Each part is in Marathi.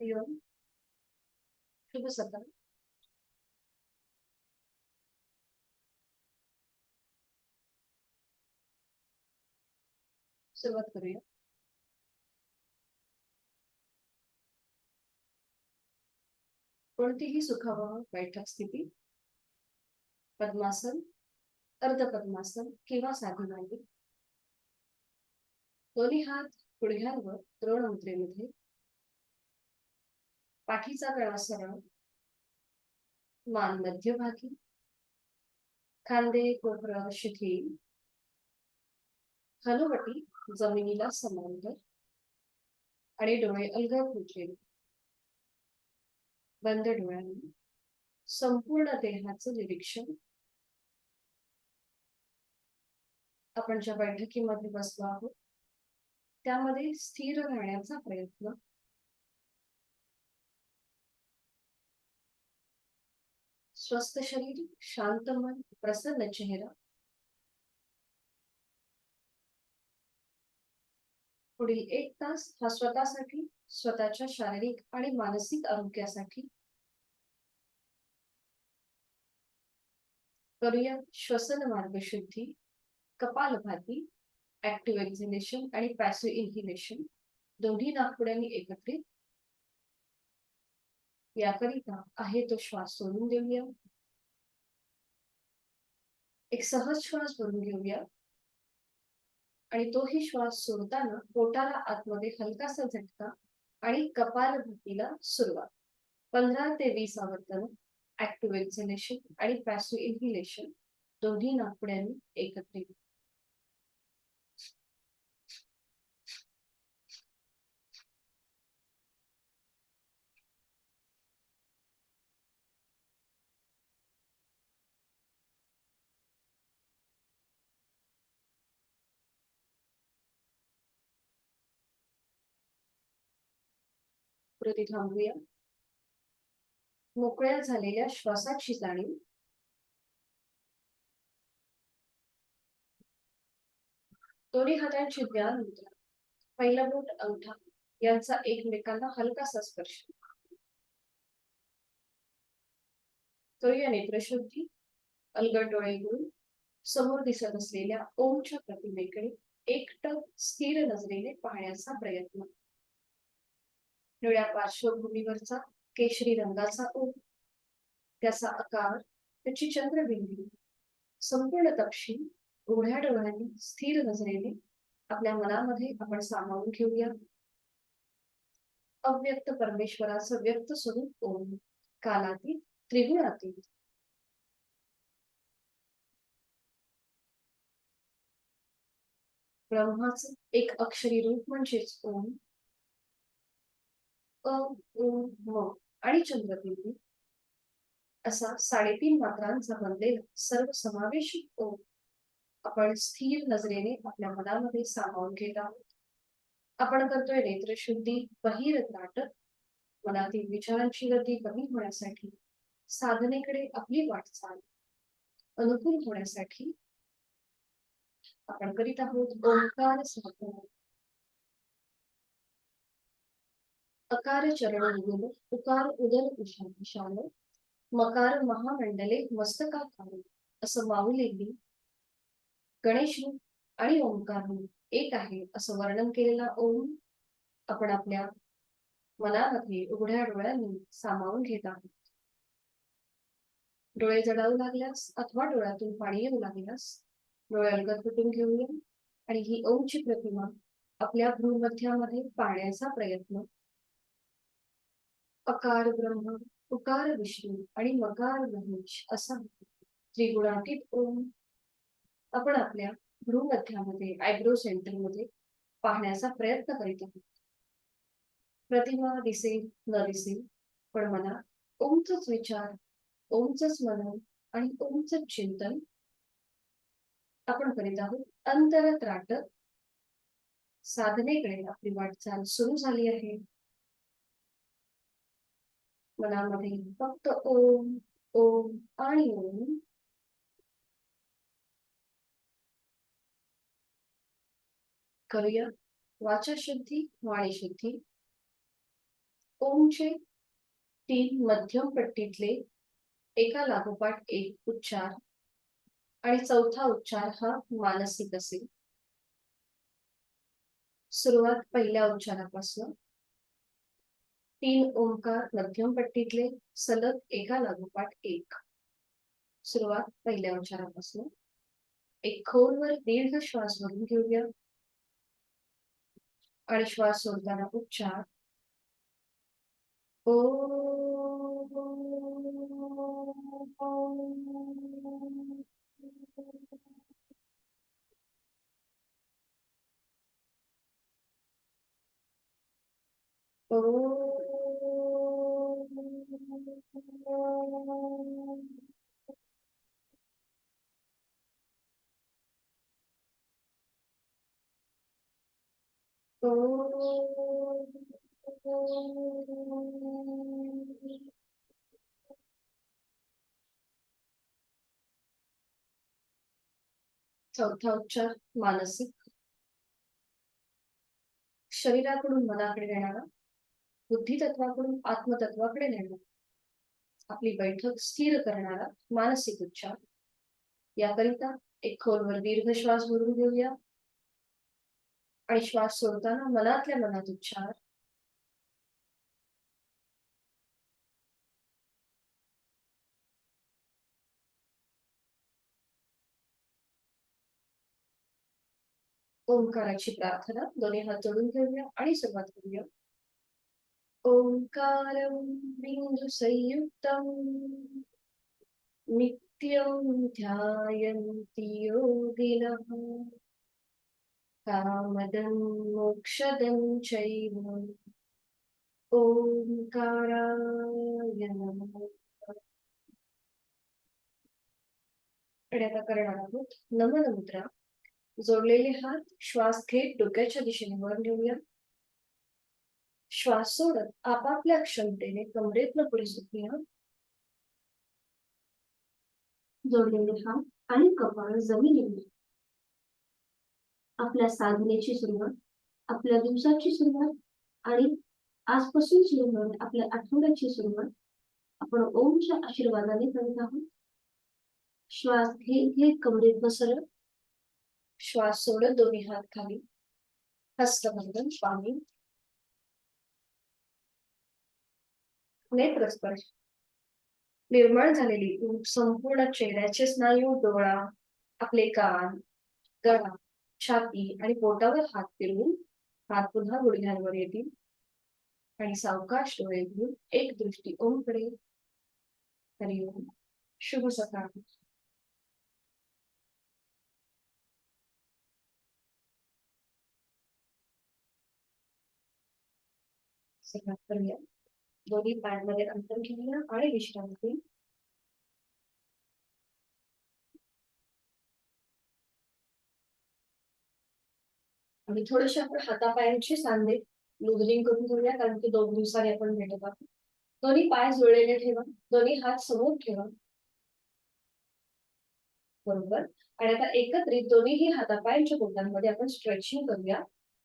हरि ओम. शुभ सकाळ. सुरुवात करूया. कोणतीही सुखावह बैठक स्थिती, पद्मासन, अर्ध पद्मासन किंवा साधी मांडी. दोन्ही हात गुडघ्यांवर द्रोण मुद्रेमध्ये. पाठीचा गळा सरळ, मान मध्यभागी, खांदे कोपरं शिथिल, हनुवटी जमिनीला समांतर आणि डोळे अलगद उठलेले. बंद डोळ्यांनी संपूर्ण देहाचं निरीक्षण. आपण ज्या बैठकीमध्ये बसलो आहोत त्यामध्ये स्थिर राहण्याचा प्रयत्न. स्वस्थ शरीर, शांत मन, प्रसन्न चेहरा. पुढील 1 तास हा स्वतःसाठी, स्वतःच्या शारीरिक आणि मानसिक आरोग्यासाठी. करूया श्वसन मार्ग शुद्धी, कपालभाती, ऍक्टिव्ह एक्झिलेशन आणि पॅसिव्ह इन्हिलेशन दोन्ही नाकपुड्यांनी एकत्रित. याकरिता आहे तो श्वास सोडून देऊया. एक सहज श्वास भरून घेऊया आणि तोही श्वास सोडताना पोटाला आतमध्ये हलकासा झटका आणि कपालभातीला सुरुवात. 15 ते 20 आवर्तन ऍक्टिव्ह एक्झिलेशन आणि पॅसिव्ह इन्हिलेशन दोन्ही नाकपुड्यांनी एकत्रित. कृती थांबूया. मोकळ्या झालेल्या श्वासाची जाणीव. दोन्ही हातांची ध्यान मुद्रा. पहिला बोट अंगठा यांचा एकमेकांना हलकासा स्पर्श. करूया नेत्रशुद्धी. अलगद डोळे उघडून समोर दिसत असलेल्या ओमच्या प्रतिमेकडे एकटक स्थिर नजरेने पाहण्याचा प्रयत्न. निळ्या पार्श्वभूमीवरचा केशरी रंगाचा ओम, त्याचा आकार, त्याची चंद्रबिंदू, संपूर्ण तपशील उघड्या डोळ्यांनी स्थिर नजरेने आपल्या मनामध्ये आपण सामावून घेऊया. अव्यक्त परमेश्वराचं व्यक्त स्वरूप ओम, कालातीत, त्रिगुणातीत. ब्रह्माचं एक अक्षरी रूप म्हणजेच ओम. अ, ओ, म आणि चंद्रबिंदू असा 3.5 मात्रांचा बनलेला सर्वसमावेशक ओम आपण स्थिर नजरेने आपल्या मनामध्ये सामावून घेत आहोत. आपण करतोय नेत्रशुद्धी, बहिर त्राटक. मनातील विचारांची गती कमी होण्यासाठी, साधनेकडे आपली वाटचाल अनुकूल होण्यासाठी आपण करीत आहोत ओंकार साधना. अकार चरण उगल, उकार उदर विशाल, मकार महामंडले मस्तकाकार असं माऊलींनी गणेश रूप आणि ओंकार रूप एक आहे असं वर्णन केलेला ओम आपण आपल्या मनामध्ये उघड्या डोळ्यांनी सामावून घेत आहोत. डोळे जडावू लागल्यास अथवा डोळ्यातून पाणी येऊ लागल्यास डोळे अलगद फुटून घेऊया आणि ही ओमची प्रतिमा आपल्या भ्रूमध्यामध्ये पाहण्याचा प्रयत्न. अकार ब्रह्म, उकार विष्णू आणि मकार महेश असा त्रिगुणातीत ओम आपण आपल्या भ्रूमध्यामध्ये आयब्रो सेंटरमध्ये पाहण्याचा प्रयत्न करीत आहोत. प्रतिमा दिसेल न दिसेल पण मनात ओमचाच विचार, ओमचंच मनन आणि ओमचं चिंतन आपण करीत आहोत. अंतरत्राटक साधनेकडे आपली वाटचाल सुरू झाली आहे. मनामध्ये फक्त ओम, ओम आणि ओम. करूया वाचा शुद्धी, वाणी शुद्धी. ओमचे 3 मध्यम पट्टीतले एका लागोपाठ एक उच्चार आणि चौथा उच्चार हा मानसिक असेल. सुरुवात पहिल्या उच्चारापासून. 3 ओंकार मध्यम पट्टीतले सलग एका लागोपाठ एक. सुरुवात पहिल्या उच्चारापासून. एक खोलवर दीर्घ श्वास भरून घेऊया आणि श्वास सोडताना उच्चार ओ. चौथा उच्चार मानसिक. शरीराकडून मनाकडे नेणारा, बुद्धितत्वाकडून आत्मतत्वाकडे नेणारा, आपली बैठक स्थिर करणारा मानसिक उच्चार. याकरिता एक खोलवर दीर्घ श्वास भरून घेऊया आणि श्वास सोडताना मनातल्या मनात उच्चार ओंकाराची प्रार्थना. दोन्ही हात जोडून घेऊया आणि सुरुवात करूया. ओंकारं बिंदु संयुक्तं नित्यं ध्यायन्ति योगिनः कामदं मोक्षदं चैव ओंकाराय नमः. आणि आता करणार आहोत नमन मुद्रा. जोडलेले हात श्वास घेत डोक्याच्या दिशेने वर नेऊया. श्वास सोडत आपापल्या क्षमतेने कमरेतनं पुढे सुटूया. जोडलेले हात आणि कपाळ जमिनीवर. आपल्या साधनेची सुरुवात, आपल्या दिवसाची सुरुवात आणि आजपासून सुरू होणाऱ्या आपल्या आठवड्याची सुरुवात आपण ओमच्या आशीर्वादाने करत आहोत. श्वास घेत घेत कमरेत बसरत. श्वास सोडत दोन्ही हात खाली. हस्तबंधन स्वामी. नेत्रस्पर्श. निर्माण झालेली ऊब संपूर्ण चेहऱ्याचे स्नायू, डोळा, आपले कान, गळा, छाती आणि पोटावर हात फिरवून हात पुन्हा गुडघ्यांवर येतील आणि सावकाश डोळे घेऊन एक दृष्टी ओमकडे. हरिओम. शुभ सकाळ. सुरुवात करूया. दोन्ही पायांमध्ये अंतर घेऊया आणि विश्रांती. आणि थोडेसे आपण हातापायांची सांधे लुजरिंग करून घेऊया, कारण की 2 दिवसांनी आपण भेटत आहोत. दोन्ही पाय जुळलेले ठेवा. दोन्ही हात समोर ठेवा. बरोबर. आणि आता एकत्रित दोन्हीही हातापायांच्या बोटांमध्ये आपण स्ट्रेचिंग करूया.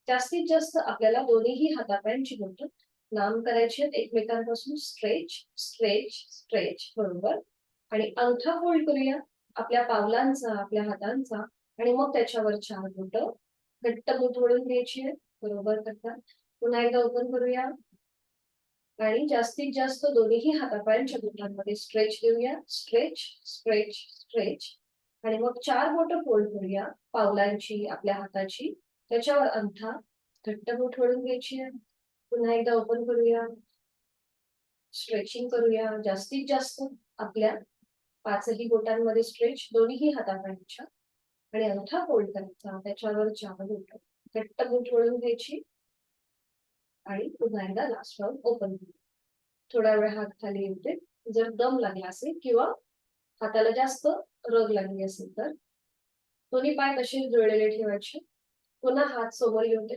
जास्तीत जास्त आपल्याला दोन्हीही हातापायांची बोट लांब करायची आहेत एकमेकांपासून. Stretch stretch stretch. बरोबर. आणि अंगठा फोल्ड करूया आपल्या पावलांचा, आपल्या हातांचा. आणि मग त्याच्यावर 4 बोट घट्ट बोट वळून घ्यायची आहे. बरोबर करता. पुन्हा एकदा ओपन करूया आणि जास्तीत जास्त दोन्हीही हातापायांच्या बोटांमध्ये स्ट्रेच देऊया. Stretch stretch stretch. आणि मग 4 बोट फोल्ड करूया पावलांची, आपल्या हाताची. त्याच्यावर अंगठा घट्ट बोट वळून घ्यायची आहे. पुन्हा एकदा ओपन करूया. स्ट्रेचिंग करूया जास्तीत जास्त आपल्या 5ही बोटांमध्ये स्ट्रेच दोन्हीही हातापायांच्या. आणि अंगठा फोल्ड करायचा. त्याच्यावर 4 बोट घट्ट बोट वळून घ्यायची आणि पुन्हा एकदा लास्ट राऊंड ओपन करूया. थोडा वेळ हात खाली येते. जर दम लागला असेल किंवा हाताला जास्त रग लागली असेल तर दोन्ही पाय तसेच जुळलेले ठेवायचे. पुन्हा हात समोर येऊ दे.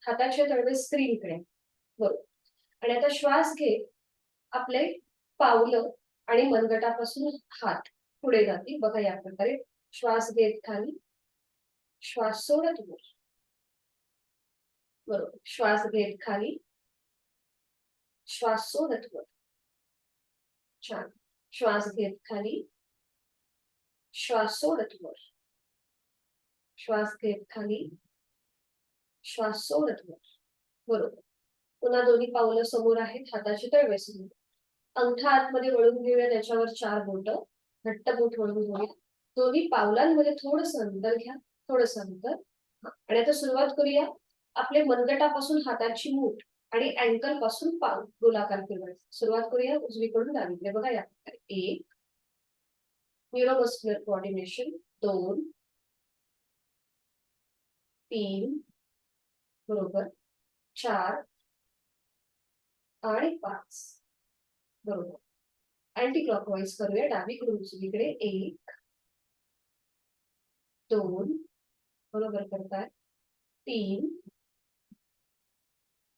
हाताचे तळवे स्क्रीनकडे. बरोबर. आणि आता श्वास घे. आपले पावलं आणि मनगटापासून हात पुढे जातील बघा या प्रकारे. श्वास घेत खाली. श्वास सोडत वर. बरोबर. श्वास घेत खाली. श्वास सोडत वर. छान. श्वास घेत खाली. श्वास सोडत वर. श्वास घेत खाली. श्वास सोडत वर. बरोबर. पुन्हा दोन्ही पावलं समोर आहेत, हाताची तळवे समोर. अंगठा आतमध्ये वळून घेऊया, त्याच्यावर 4 बोट घट्ट बोट वळून घेऊया. दोन्ही पावलांमध्ये थोडस अंतर घ्या, थोडस अंतर. आणि आता सुरुवात करूया. आपले मनगटापासून हाताची मूठ आणि अँकल पासून पाव गोलाकार फिरवायचा. सुरुवात करूया उजवीकडून डावीकडे. बघा या प्रकारे. 1 न्यूरोमस्क्युलर कोऑर्डिनेशन. 2 3 बरोबर. 4 आणि 5 बरोबर. अँटी क्लॉकवाईज करूया, डावीकडून उजवीकडे. 1 2 बरोबर करताय. 3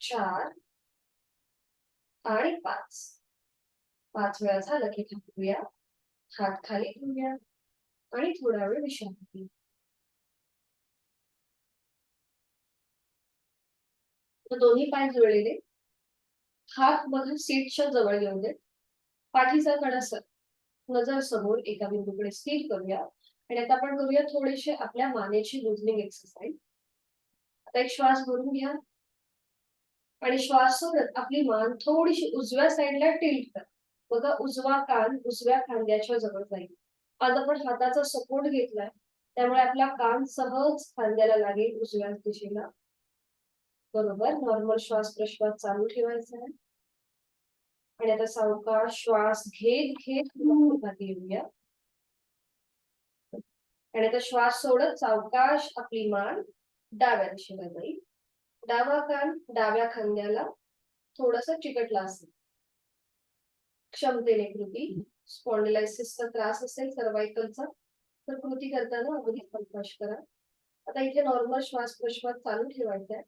4 आणि 5. 5 वेळा झालं की थांबूया. हात खाली घेऊया आणि थोडा वेळ विश्रांती. दोन्ही पाय जुळलेले. हात बघा सीटच्या जवळ घेऊन दे. पाठीचा कणा सर, नजर समोर एका बिंदूकडे स्थिर करूया. आणि आता आपण करूया थोडेसे आपल्या मानेची लुजनिंग एक्सरसाइज. आता एक श्वास भरून घ्या आणि श्वास सोडत आपली मान थोडीशी उजव्या साईडला टिल्ट करा. बघा उजवा कान उजव्या खांद्याच्या जवळ जाईल. आज आपण हाताचा सपोर्ट घेतलाय, त्यामुळे आपला कान सहज खांद्याला लागेल उजव्या दिशेला. बरोबर. नॉर्मल श्वास प्रश्वास चालू ठेवायचा आहे. आणि आता सावकाश श्वास घेत घेत मागे येऊया. आणि आता श्वास सोडत सावकाश आपली मान डाव्या दिशेला जाईल. डावा कान डाव्या खांद्याला थोडस चिकटला असेल. क्षमतेने कृती. स्पॉन्डिलायसिसचा त्रास असेल सर्वायकलचा तर कृती करताना अगदी सावकाश करा. आता इथे नॉर्मल श्वास प्रश्वास चालू ठेवायचा आहे.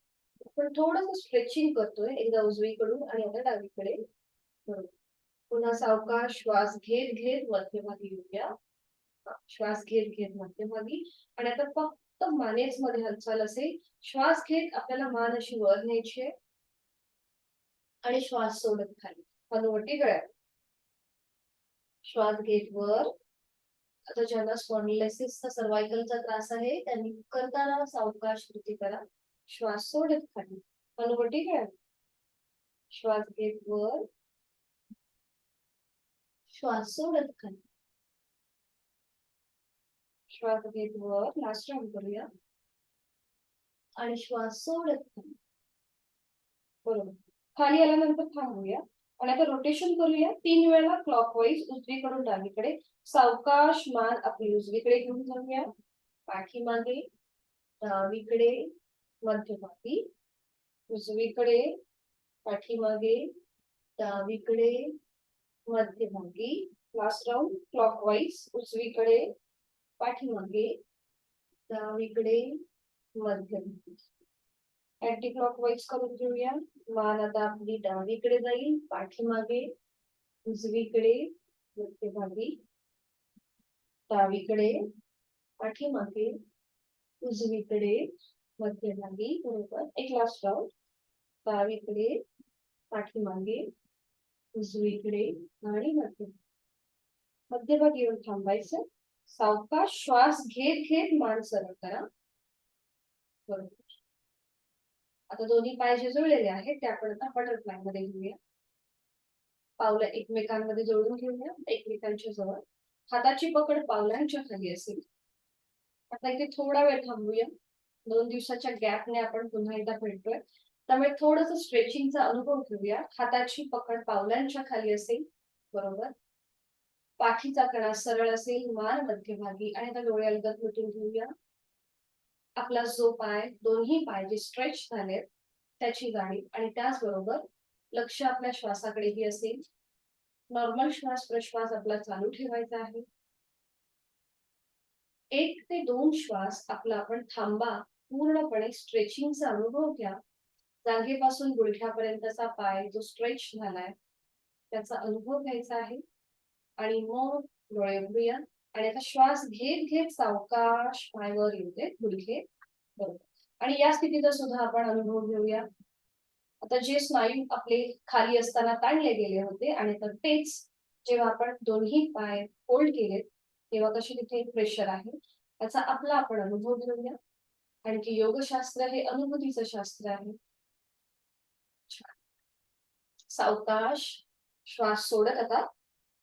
आपण थोडस स्ट्रेचिंग करतोय, एकदा उजवीकडून आणि आता डावीकडे. पुन्हा सावकाश श्वास घेत घेत मध्यभागी येऊया. श्वास घेत घेत मध्यभागी. आणि आता फक्त मानेच मध्ये हालचाल असेल. श्वास घेत आपल्याला मान अशी वर न्यायची आहे आणि श्वास सोडत खाली. हनुवटी गळ्यात. श्वास घेत वर. आता ज्यांना स्पॉन्डिलायसिसचा सर्वायकलचा त्रास आहे त्यांनी करताना सावकाश कृती करा. श्वास सोडत खाली. हनुवटी गळ्यात. श्वास घेत वर. श्वास सोडत खाली. श्वास घेत वर. लास्ट राऊंड करूया. आणि श्वास सोडत खाली. बरोबर. खाली आल्यानंतर थांबूया आणि आता रोटेशन करूया. 3 वेळा क्लॉकवाईज उजवीकडून डावीकडे. सावकाश मान आपली उजवीकडे घेऊन जाऊया. पाठीमागे. डावीकडे. मध्यभागी. उजवीकडे. पाठीमागे. डावीकडे. मध्यभागी. लास्ट राऊंड क्लॉकवाईज उजवीकडे. पाठीमागे. डावीकडे. मध्यभागी. अँटी क्लॉकवाईज करून घेऊया. मान आता आपली डावीकडे जाईल. पाठीमागे. उजवीकडे. मध्यभागी. डावीकडे. पाठीमागे. उजवीकडे. मध्यभागी. बरोबर. एक लास्ट राऊंड. डावीकडे. पाठीमागे. उजवीकडे आणि मध्यभागी येऊन थांबायचं. सावकाश श्वास घेत घेत मान सरळ करा. बरोबर. आता दोन्ही पाय जे जुळलेले आहेत ते आपण आता बटरफ्लाय मध्ये घेऊया. पावलं एकमेकांमध्ये जोडून घेऊया, एकमेकांच्या जवळ. हाताची पकड पावलांच्या खाली असेल. आता इथे थोडा वेळ थांबूया. 2 दिवसाच्या गॅपने आपण पुन्हा एकदा भेटतोय, त्यामुळे थोडस स्ट्रेचिंगचा अनुभव घेऊया. हाताची पकड पावलांच्या खाली असेल. बरोबर. पाठीचा कणा सरळ असेल. मान मध्यभागी. आणि आता डोळे अलगद मिटून घेऊया. आपला जो पाय, दोन्ही पाय जे स्ट्रेच झालेत त्याची जाणीव. आणि त्याचबरोबर लक्ष आपल्या श्वासाकडेही असेल. नॉर्मल श्वास प्रश्वास आपला चालू ठेवायचा आहे. 1 ते 2 श्वास आपला आपण थांबा. पूर्णपणे स्ट्रेचिंगचा अनुभव घ्या. जागेपासून गुडघ्यापर्यंतचा पाय जो स्ट्रेच झालाय त्याचा अनुभव घ्यायचा आहे. आणि मग डोळे उघडूया. आणि आता श्वास घेत घेत सावकाश पाय वर येऊ दे, गुडघे. बरोबर. आणि या स्थितीचा सुद्धा आपण अनुभव घेऊया. आता जे स्नायू आपले खाली असताना ताणले गेले होते आणि तर तेच जेव्हा आपण दोन्ही पाय फोल्ड केले तेव्हा कशी तिथे प्रेशर आहे याचा आपला आपण अनुभव घेऊया. कारण की योगशास्त्र हे अनुभूतीचं शास्त्र आहे. सावकाश श्वास सोडत आता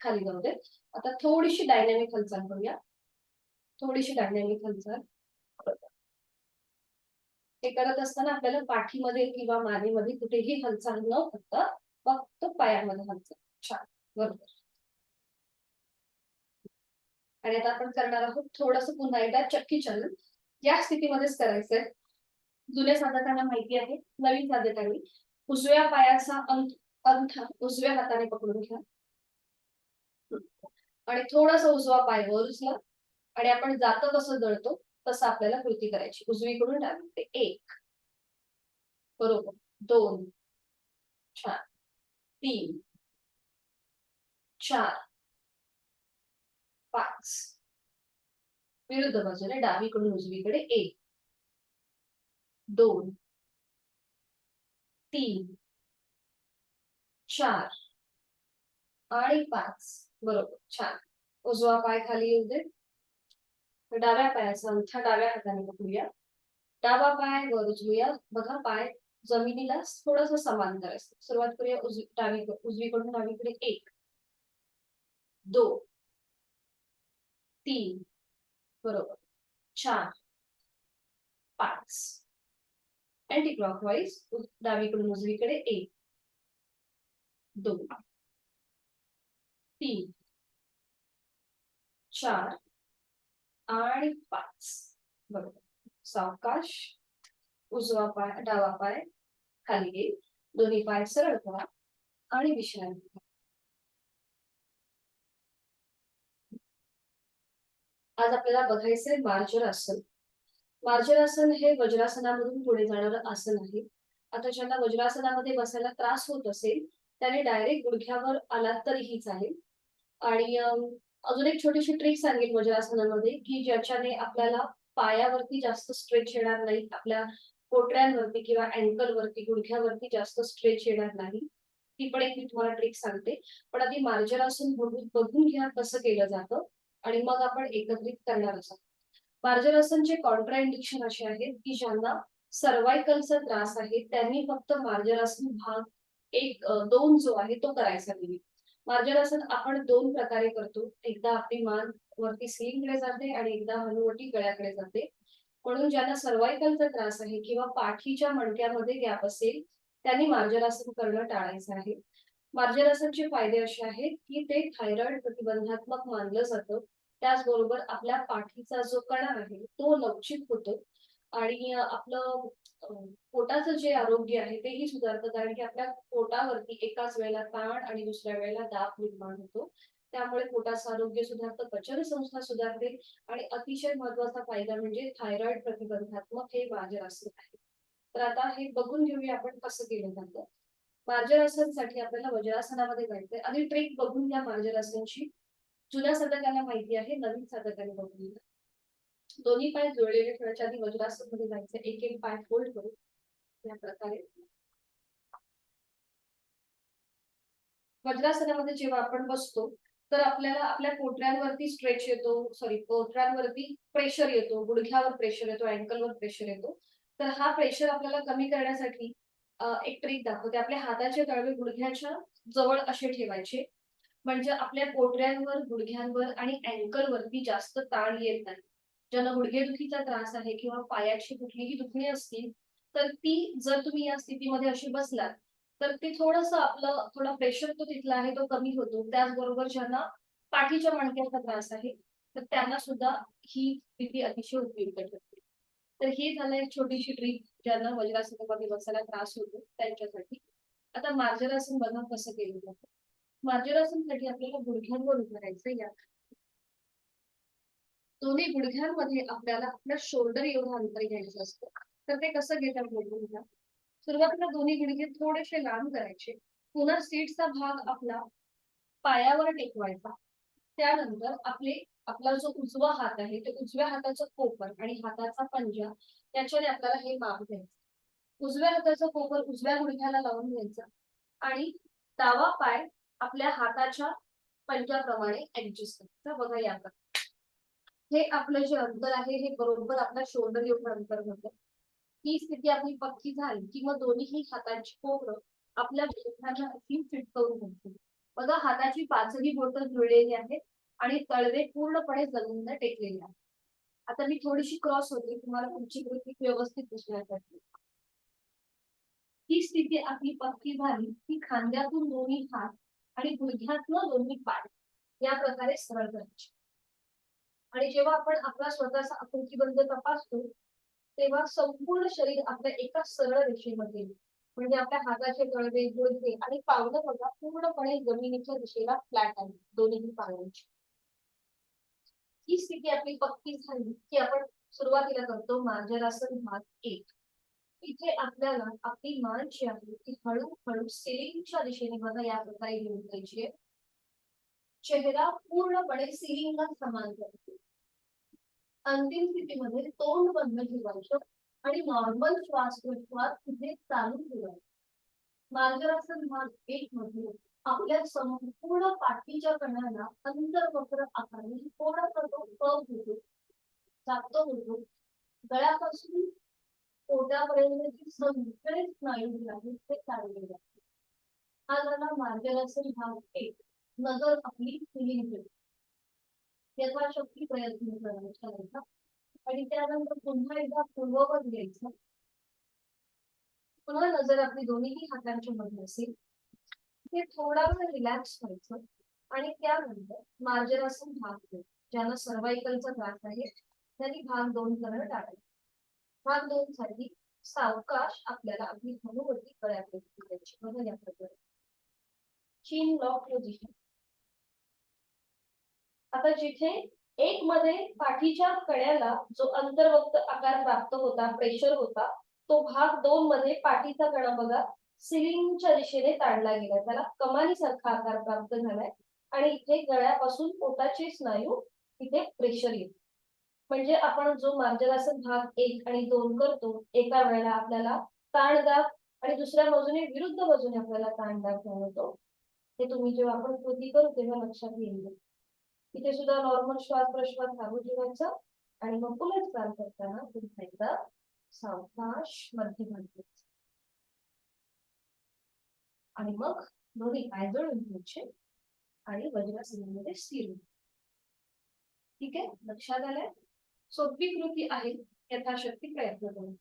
खाली जाऊ दे. आता थोडीशी डायनॅमिक हालचाल करूया. थोडीशी डायनॅमिक हालचाल. हे करत असताना आपल्याला पाठीमध्ये किंवा मानेमध्ये कुठेही हालचाल न करता फक्त पायामध्ये हालचाल. छान. बरोबर. आणि आता आपण करणार आहोत थोडंसं पुन्हा एकदा चक्की चलन. या स्थितीमध्येच करायचंय. जुन्या साधकांना माहिती आहे. नवीन साधकांनी उजव्या पायाचा अंगठा उजव्या हाताने पकडून घ्या. आणि थोडासा उजवा पाय वर उचला आणि आपण जातं कसं दळतो तसं आपल्याला कृती करायची. उजवीकडून डावीकडे 1 बरोबर. 2 छान. 3 4 5 विरुद्ध बाजूने डावीकडून उजवीकडे 1 2 3 4 आणि 5 बरोबर. छान. उजवा पाय खाली येऊ दे. डाव्या पायाचा अंगठा डाव्या हाताने पकडूया. डावा पाय वर उचलूया. बघा पाय जमिनीला थोडंसं समांतर असतं. सुरुवात करूया उजवीकडून डावीकडे 1 2 3 बरोबर. 4 5 अँटी क्लॉकवाईज डावीकडून उजवीकडे 1 2 3 4 आणि 5 बरोबर. सावकाश उजवा पाय डावा पाय खाली घे. दोन्ही पाय सरळ करा आणि विश्रांती घ्या. आज आपल्याला बघायचंय मार्जरासन. मार्जरासन हे वज्रासनामधून पुढे जाणारं आसन आहे. आता ज्यांना वज्रासनामध्ये बसायला त्रास होत असेल त्याने डायरेक्ट गुडघ्यावर आलात तरीही चालेल. आणि अजून एक छोटीशी ट्रिक सांगेल वज्रासनामध्ये की ज्याच्याने आपल्याला पायावरती जास्त स्ट्रेच येणार नाही. आपल्या पोटऱ्यांवरती किंवा अँकल वरती गुडघ्यावरती जास्त स्ट्रेच येणार नाही. ती पण एक मी तुम्हाला ट्रिक सांगते. पण आधी मार्जरासन बघून बघून घ्या कसं केलं जातं आणि मग आपण एकत्रित करणार आहोत. मार्जरासनचे कॉन्ट्राइंडिकेशन असे आहेत की ज्यांना सर्व्हायकलचा त्रास आहे त्यांनी फक्त मार्जरासन भाग 1 2 जो आहे तो करायचा नाही. मार्जरासन आपण 2 प्रकारे करतो. एकदा आपली मान वरती स्लिंगकडे जाते आणि एकदा हनुवटी गळ्याकडे जाते. म्हणून ज्यांना सर्व्हायकलचा त्रास आहे किंवा पाठीच्या मणक्यामध्ये गॅप असेल त्यांनी मार्जरासन करणं टाळायचं आहे. मार्जरासनचे फायदे असे आहेत की ते थायरॉइड प्रतिबंधात्मक मानलं जातं. त्याचबरोबर आपल्या पाठीचा जो कणा आहे तो लवचिक होतो आणि आपलं पोटाचं जे आरोग्य आहे तेही सुधारतं. कारण की आपल्या पोटावरती एकाच वेळेला ताण आणि दुसऱ्या वेळेला दाब निर्माण होतो. त्यामुळे पोटाचं आरोग्य सुधारतं, पचन संस्था सुधारते आणि अतिशय महत्वाचा फायदा म्हणजे थायरॉइड प्रतिबंधात्मक हे मार्जरासन आहे. तर आता हे बघून घेऊया आपण कसं केलं जातं. मार्जरासनसाठी आपल्याला वज्रासनामध्ये जायचंय. आधी ट्रिक बघून घ्या मार्जरासनची. जुन्या साधकांना माहिती आहे, नवीन साधकांनी बघून घ्या. दोन्ही पाय जुळलेले ठेवायचे. आधी वज्रासनमध्ये जायचं. एक पाय फोल्ड करू या प्रकारे. वज्रासनामध्ये जेव्हा आपण बसतो तर आपल्याला आपल्या पोटऱ्यांवरती स्ट्रेच येतो, सॉरी पोटऱ्यांवरती प्रेशर येतो, गुडघ्यावर प्रेशर येतो, अँकलवर प्रेशर येतो. तर हा प्रेशर आपल्याला कमी करण्यासाठी एक ट्रिक दाखवते. आपल्या हाताचे तळवे गुडघ्याच्या जवळ असे ठेवायचे. म्हणजे आपल्या पोटऱ्यांवर, गुडघ्यांवर आणि अँकलवरती जास्त ताण येत नाही. ज्यांना गुडघेदुखीचा त्रास आहे किंवा पायाची कुठलीही दुखणी असतील, तर ती जर तुम्ही या स्थितीमध्ये अशी बसलात, तर ते थोडंसं आपलं थोडा प्रेशर तो तिथला आहे तो कमी होतो. त्याचबरोबर ज्यांना पाठीच्या मणक्याचा त्रास आहे, तर त्यांना सुद्धा ही स्थिती अतिशय उपयुक्त ठरते. तर ही झालं एक छोटीशी ट्रिक ज्यांना वज्रासनामध्ये बसायला त्रास होतो त्यांच्यासाठी. आता मार्जरासन बघा कसं केलं जातं. मार्जरासनसाठी आपल्याला गुडघ्यांवर उभं राहायचं. या दोन्ही गुडघ्यांमध्ये आपल्याला आपल्या शोल्डर एवढं अंतर घ्यायचं असतं. तर ते कसं घेतात बघून घ्या. सुरुवातीला दोन्ही गुडघे थोडेसे लांब करायचे. पुन्हा सीटचा भाग आपला पायावर टेकवायचा. त्यानंतर आपला जो उजवा हात आहे ते उजव्या हाताचं कोपर आणि हाताचा पंजा याच्याने आपल्याला हे माप द्यायचं. उजव्या हाताचा कोपर उजव्या गुडघ्याला लावून घ्यायचा आणि डावा पाय आपल्या हाताच्या पंजाप्रमाणे ऍडजस्ट करायचा. बघा या हे आपलं जे अंतर आहे हे बरोबर आपल्या शोल्डर एवढं अंतर होतं. ही स्थिती आपली पक्की झाली की मग दोन्ही हातांची कोपरं आपल्या बोटांना अशी फिट करून घ्यायची. बघा हाताची पाचही बोटं जुळलेली आहेत आणि तळवे पूर्णपणे जमिनीला टेकलेले आहेत. आता मी थोडीशी क्रॉस होते तुम्हाला पुढची कृती व्यवस्थित दिसण्यासाठी. ही स्थिती आपली पक्की झाली की खांद्यातून दोन्ही हात आणि गुडघ्यातून दोन्ही पाय या प्रकारे सरळ करायचे. आणि जेव्हा आपण आपला स्वतःचा आकृतीबंध तपासतो तेव्हा संपूर्ण शरीर आपल्या एका सरळ रेषेमध्ये म्हणजे आपल्या हाताचे तळवे गुडघे आणि पावलं बघा पूर्णपणे जमिनीच्या दिशेला फ्लॅट आहे दोन्ही पायांची. ही स्थिती आपली पक्की झाली की आपण सुरुवातीला करतो मार्जरासन भाग 1. इथे आपल्याला आपली मान जी आहे ती हळूहळू सिलिंगच्या दिशेने बघा या प्रकारे घेऊन जायची. चेहरा पूर्णपणे सिलिंगला समांतर. अंतिम स्थितीमध्ये तोंड बंद ठेवायचं आणि नॉर्मल श्वास प्रश्वास तिथे चालू ठेवायचा. मार्जरासन भाग 1 मध्ये आपल्या संपूर्ण पाठीच्या कणाला अंतर्वक्र आकाराने थोडासा तो कर्व होतो, जातो होतो. गळ्यापासून पोटापर्यंतचे सगळे स्नायू जे आहेत ते चालले जातात. हा झाला मार्जरासन भाग 1. नजर आपली खुली होते. यथाशक्ती प्रयत्न करायचा आणि त्यानंतर पुन्हा एकदा पूर्ववत घ्यायचं. पुन्हा नजर आपली दोन्ही हातांच्या मध्ये असेल. ते थोडा वेळ रिलॅक्स व्हायचं आणि त्यानंतर मार्जरासन भाग 2 ज्यांना सर्वायकलचा त्रास आहे त्यांनी भाग 2 करणं टाळायचं. भाग 2 साठी सावकाश आपल्याला आपली हनुवटी गळ्यात द्यायची. बघा या प्रकारे चीन लॉक पोझिशन. आता जिथे 1 मध्ये पाठीच्या कण्याला जो अंतर्वक्त आकार प्राप्त होता प्रेशर होता तो भाग 2 मध्ये पाठीचा कणा बघा सिलिंगच्या दिशेने ताणला गेला त्याला कमानीसारखा आकार प्राप्त झालाय आणि इथे गळ्यापासून पोटाचे स्नायू इथे प्रेशर येते. म्हणजे आपण जो मार्जरासन भाग 1 आणि 2 करतो एका वेळेला आपल्याला ताणदाब आणि दुसऱ्या बाजूने विरुद्ध बाजूने आपल्याला ताणदाब जाणवतो. हे तुम्ही जेव्हा आपण कृती करू तेव्हा लक्षात येईल. इथे सुद्धा नॉर्मल श्वास प्रश्वास चालू ठेवायचा आणि मग पुन्हा चाल करताना पुन्हा एकदा सावकाश मध्यम आणि मग दोन्ही पाय जोडून घ्यायचे आणि वज्रासनामध्ये स्थिर. ठीक आहे, लक्षात आलंय? सोपी कृती आहे, यथाशक्ती प्रयत्न करू.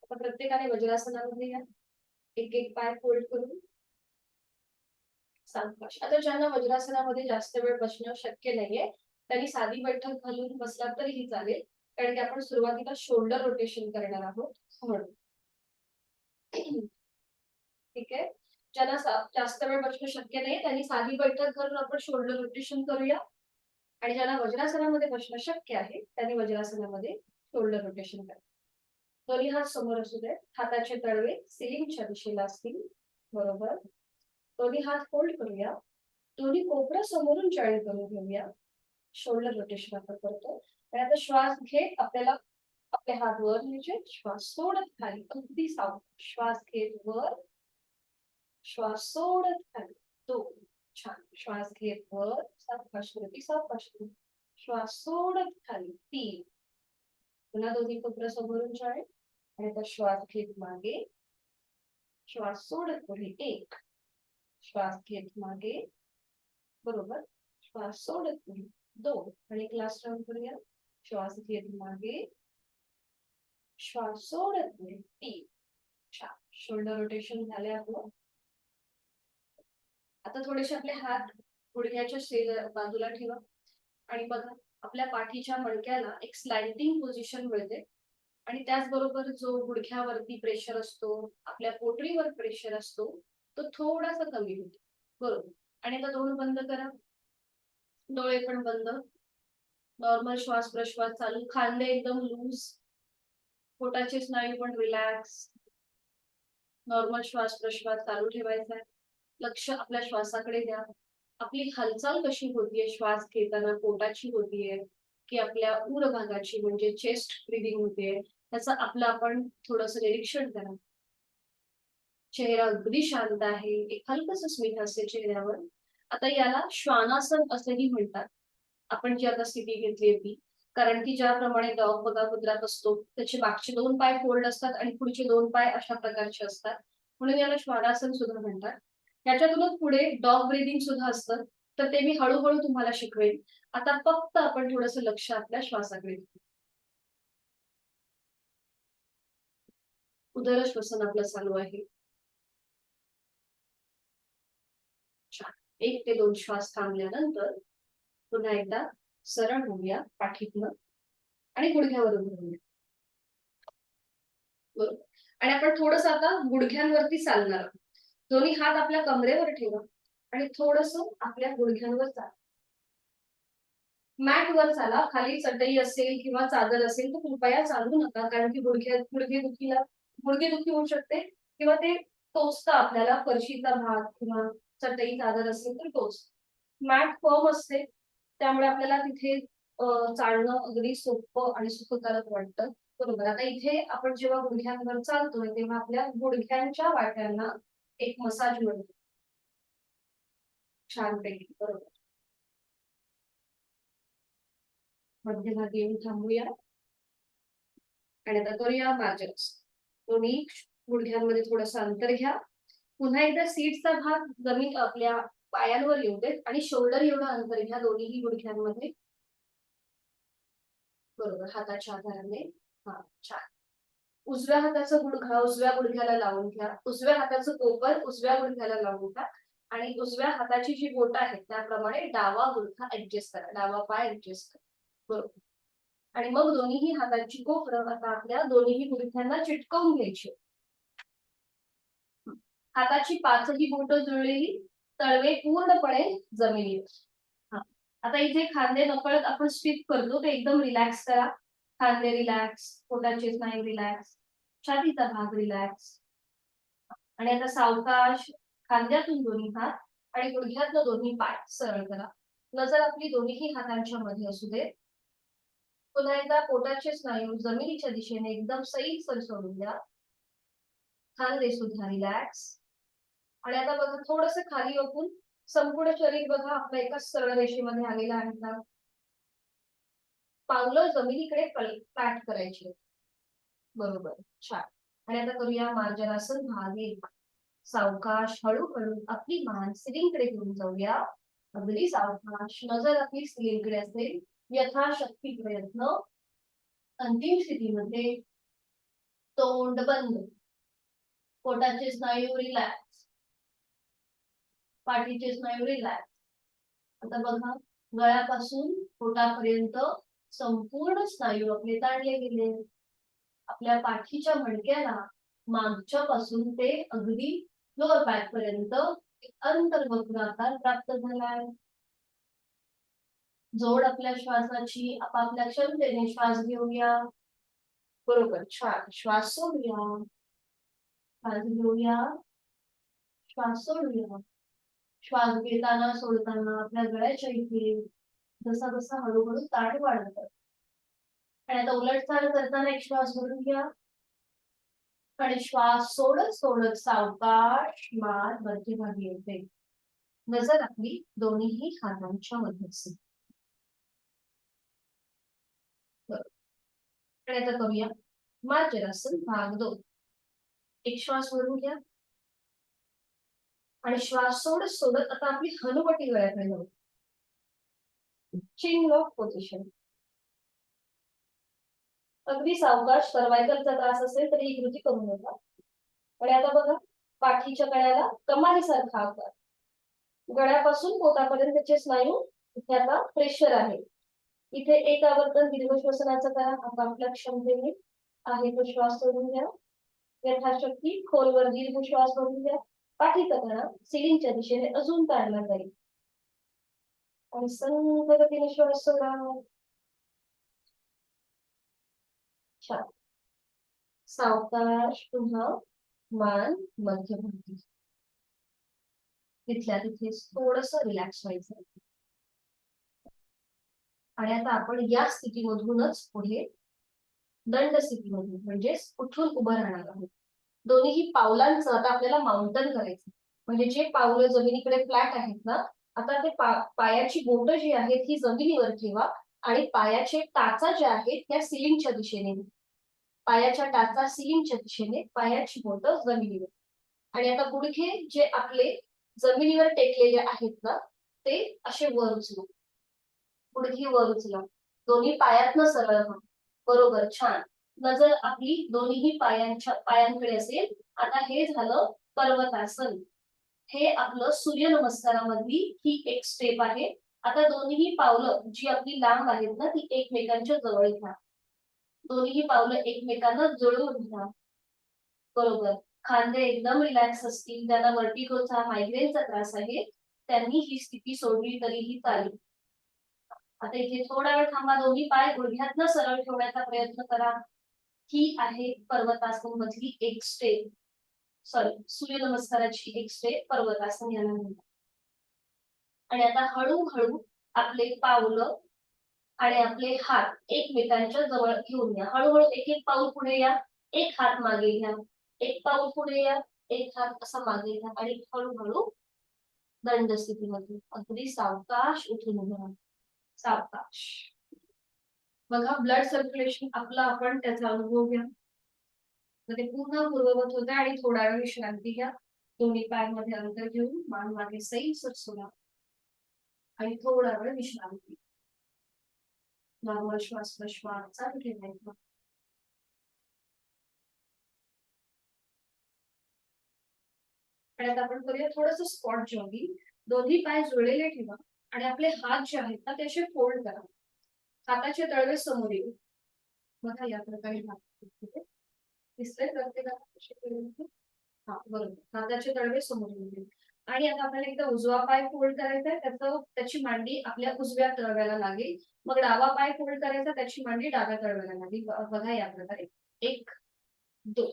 आता प्रत्येकाने वज्रासनामध्ये या. एक एक पाय फोल्ड करून सावकाश. आता ज्यांना वज्रासनामध्ये जास्त वेळ बसणं शक्य नाहीये त्यांनी साधी बैठक घालून बसला तरीही चालेल कारण की आपण सुरुवातीला शोल्डर रोटेशन करणार आहोत म्हणून. ठीक आहे, ज्यांना जास्त वेळ बसणं शक्य नाही त्यांनी साधी बैठक घालून आपण शोल्डर रोटेशन करूया आणि ज्यांना वज्रासनामध्ये बसणं शक्य आहे त्यांनी वज्रासनामध्ये शोल्डर रोटेशन करा. दोन्ही हात समोर असू दे, हाताचे तळवे सिलिंगच्या दिशेला असतील. बरोबर, दोन्ही हात फोल्ड करूया, दोन्ही कोपरं समोरून जॉईन करून घेऊया. शोल्डर रोटेशन आपण करतो आणि आता श्वास घेत आपल्याला आपले हात वर न्यायचे, श्वास सोडत खाली अगदी सावकाश श्वास घेत वर, श्वास सोडत खाली 2. छान, श्वास घेत वर सावकाश वरती सावकाश श्वास सोडत खाली 3. पुन्हा दोन्ही कोपरं समोरून जॉईन आणि आता श्वास घेत मागे, श्वास सोडत पुढे 1. श्वास घेत मागे, बरोबर, श्वास सोडत पुढे 2 आणि एक लास्ट राउंड करूया. श्वास घेत मागे, श्वास सोडत पुढे 3. छान, शोल्डर रोटेशन झाले आपलं. आता थोडेसे आपले हात गुडघ्याच्या बाजूला ठेवा आणि बघा आपल्या पाठीच्या मणक्याला एक स्लाइडिंग पोझिशन मिळते आणि त्याचबरोबर जो गुडघ्यावरती प्रेशर असतो आपल्या पोटरीवर प्रेशर असतो तो थोडासा कमी होतो. बरोबर, आणि आता डोळे बंद करा, डोळे पण बंद. नॉर्मल श्वास प्रश्वास चालू, खांदे एकदम लूज, पोटाचे स्नायू पण रिलॅक्स. नॉर्मल श्वास प्रश्वास चालू ठेवायचा आहे. लक्ष आपल्या श्वासाकडे द्या. आपली हालचाल कशी होतीये श्वास घेताना पोटाची होतीये की आपल्या उर भागाची म्हणजे चेस्ट ब्रीदिंग होतीये त्याचं आपलं आपण थोडंसं निरीक्षण करा. चेहरा अगदी शांत आहे, एक हलकस स्मित हास्य चेहऱ्यावर. आता याला श्वानासन असंही म्हणतात. आपण जी आता स्थिती घेतली ती. कारण की ज्याप्रमाणे डॉग बघा कुत्र्यात असतो, त्याचे मागचे 2 पाय फोल्ड असतात आणि पुढचे 2 पाय अशा प्रकारचे असतात. म्हणून याला श्वानासन सुद्धा म्हणतात. त्याच्यातूनच पुढे डॉग ब्रीथिंग सुद्धा असतं. तर ते मी हळू तुम्हाला शिकवेन. आता फक्त आपण थोडंसं लक्ष आपल्या श्वासाकडे देऊ. उदरश्वसन आपलं चालू आहे. छान. 1 ते 2 श्वास थांबल्यानंतर पुन्हा एकदा सरळ होऊया पाठीतनं आणि गुडघ्यावरून धरूया. बरोबर. आणि आपण थोडंसं आता गुडघ्यांवरती चालणार आहोत. दोन्ही हात आपल्या कमरेवर ठेवा आणि थोडंसं आपल्या गुडघ्यांवर चाला. मॅटवर चाला. खाली चटई असेल किंवा चादर असेल तर कृपया चालू नका. कारण की गुडघेदुखी होऊ शकते किंवा ते टोचतं आपल्याला फरशीचा भाग किंवा चटई, चादर असेल तर टोचतं. मॅट फर्म असते. त्यामुळे आपल्याला तिथे चालणं अगदी सोपं आणि सुखकारक वाटतं. बरोबर. आता इथे आपण जेव्हा गुडघ्यांवर चालतोय, तेव्हा आपल्या गुडघ्यांच्या वाट्यांना एक मसाज मिळतो छानपैकी. बरोबर. मध्यभागी येऊन थांबूया आणि आता करूया मार्जन्स. दोन्ही गुडघ्यांमध्ये थोडंसं अंतर घ्या. पुन्हा एकदा सीटचा भाग जमीन आपल्या पायांवर येऊ देत आणि शोल्डर एवढं अंतर घ्या दोन्हीही गुडघ्यांमध्ये. बरोबर. हाताच्या आधाराने. हां, छान. उजव्या हाताचा गुडघा उजव्या गुडघ्याला लावून घ्या. उजव्या हाताचं कोपर उजव्या गुडघ्याला लावून घ्या आणि उजव्या हाताची जी बोटं आहेत त्याप्रमाणे डावा गुडघा ॲडजस्ट करा. डावा पाय ॲडजस्ट करा. बरोबर. आणि मग दोन्हीही हाताची कोपरं आता आपल्या दोन्हीही गुडघ्यांना चिटकवून घ्यायची. हाताची पाचही बोटं जुळलेली, तळवे पूर्णपणे जमिनीवर. हां. आता इथे खांदे नकळत आपण स्टिफ करतो, ते एकदम रिलॅक्स करा. खांदे रिलॅक्स, पोटाचे स्नायू रिलॅक्स, छातीचा भाग रिलॅक्स. आणि आता सावकाश खांद्यातून दोन्ही हात आणि गुडघ्यातनं दोन्ही पाय सरळ करा. नजर आपली दोन्हीही हातांच्या मध्ये असू दे. पुन्हा एकदा पोटाचे स्नायू जमिनीच्या दिशेने एकदम सैलसर सोडून द्या. खांदे सुद्धा रिलॅक्स. आणि आता बघा थोडंसं खाली ओकून संपूर्ण शरीर बघा आपलं एकाच सरळ रेषेमध्ये आलेलं आहे का? पावलं जमिनीकडे पाठ करायची. बरोबर. छान. आणि आता करूया मार्जनासन भाग 1. सावकाश हळू आपली मान सिलिंगकडे घेऊन जाऊया. अगदी सावकाश नजर आपली सिलिंगकडे असेल. यथाशक्ती प्रयत्न. अंतिम स्थितीमध्ये तोंड बंद. पोटाचे स्नायू रिलॅक्स. पाठीचे स्नायू रिलॅक्स. आता बघा गळ्यापासून पोटापर्यंत संपूर्ण स्नायू आपले ताणले गेले. आपल्या पाठीच्या मणक्याला मागच्या पासून ते अगदी लोअर बॅक पर्यंत अंतर्वक्र आकार प्राप्त झालाय. जोड आपल्या श्वासाची आपापल्या क्षमतेने श्वास घेऊया. बरोबर. छान. श्वास सोडूया. श्वास घेऊया. श्वास सोडूया. श्वास घेताना सोडताना आपल्या गळ्याच्या इथे जसा जसा हळूहळू ताण वाढत आणि आता उलट चाल करताना एक श्वास भरून घ्या आणि श्वास सोडत सोडत सावकाश मान मध्यभागी येते. नजर आपली दोन्हीही हातांच्या मध्ये असेल. आणि आता करूया मार्जनासन भाग 2. एक श्वास भरून घ्या आणि श्वास सोडत सोडत आता आपली हनुवटी गळ्याकडे जाऊ. चिन लॉक पोझिशन. अगदी सावकाश सर्वायकलचा त्रास असेल तर ही कृती करू नका. आणि आता बघा पाठीच्या कण्याला कमानीसारखा आकार. गळ्यापासून पोटापर्यंतचे स्नायू इथे आता प्रेशर आहे. इथे एक आवर्तन दीर्घ श्वसनाचं करा. आपापल्या क्षमतेने आहे तो श्वास सोडून घ्या. यथाशक्ती खोलवर दीर्घ श्वास भरून घ्या. पाठीचा कणा सिलिंगच्या दिशेने अजून ताणला जाईल आणि संथ गतीने श्वास सोडा. छान. सावकाश पुन्हा मान मध्यभागी. तिथल्या तिथे थोडस रिलॅक्स व्हायचं. आणि आता आपण या स्थितीमधूनच पुढे दंड स्थितीमधून म्हणजेच उठून उभं राहणार आहोत. दोन्ही पावलांचं आता आपल्याला माउंटन करायचं. म्हणजे जे पावलं जमिनीकडे फ्लॅट आहेत ना, आता ते पायाची बोटं जी आहेत ही जमिनीवर ठेवा आणि पायाचे टाचा ज्या आहेत त्या सिलिंगच्या दिशेने. पायाच्या टाचा सिलिंगच्या दिशेने, पायाची बोटं जमिनीवर. आणि आता गुडघे जे आपले जमिनीवर टेकलेले आहेत ना, ते असे वर उचला. गुडघे वर उचला. दोन्ही पायातनं सरळ व्हा. बरोबर, छान. नजर आपली दोन्ही पायांकडे असेल. आता हे झालं पर्वतासन. हे आपलं सूर्यनमस्कारामधली ही एक स्टेप आहे. आता दोन्ही पावलं जी आपली लांब आहेत ना, ती एकमेकांच्या जवळ घ्या. दोन्ही पावलं एकमेकांना जुळवून घ्या. बरोबर. खांदे एकदम रिलॅक्स असतील, ज्यांना व्हर्टिगोचा, मायग्रेनचा त्रास आहे, त्यांनी ही स्थिती सोडली तरीही चालेल. आता इथे थोडा वेळ थांबा. दोन्ही पाय गुडघ्यातनं सरळ ठेवण्याचा प्रयत्न करा. ही आहे पर्वतासन मधली एक स्टेप. सॉरी, सूर्यनमस्काराची एक स्टेप पर्वतासन याला म्हणतात. आणि आता हळूहळू आपले पावलं आणि आपले हात एकमेकांच्या जवळ घेऊन या. हळूहळू एक एक पाऊल पुढे या, एक हात मागे घ्या, एक पाऊल पुढे या, एक हात असा मागे घ्या आणि हळूहळू दंड स्थितीमध्ये अगदी सावकाश उठून उभं राहा. सावकाश. बघा, ब्लड सर्क्युलेशन आपलं आपण त्याचा अनुभव घ्या. ते पूर्ण पूर्ववत होते आणि थोडा वेळ विश्रांती घ्या. दोन्ही पायांमध्ये अंतर घेऊन मान मागे सैल सोडा आणि थोडा वेळ विश्रांती. नॉर्मल श्वास प्रश्वास चालू ठेवायचा. आणि आता आपण करूया थोडंसं स्पॉट जॉगिंग. दोन्ही पाय जुळलेले ठेवा आणि आपले हात जे आहेत ना ते असे फोल्ड करा. हाताचे तळवे समोर येऊ. बघा, या प्रकारे हात दिसतंय प्रत्येकाला कसे केले. हा, बरोबर. हाताचे तळवे समोर येऊ. आणि आता आपल्याला एकदा उजवा पाय फोल्ड करायचा आहे, त्याची मांडी आपल्या उजव्या तळव्याला लागेल. मग डावा पाय फोल्ड करायचा, त्याची मांडी डाव्या तळव्याला लागेल. बघा, या प्रकारे 1 2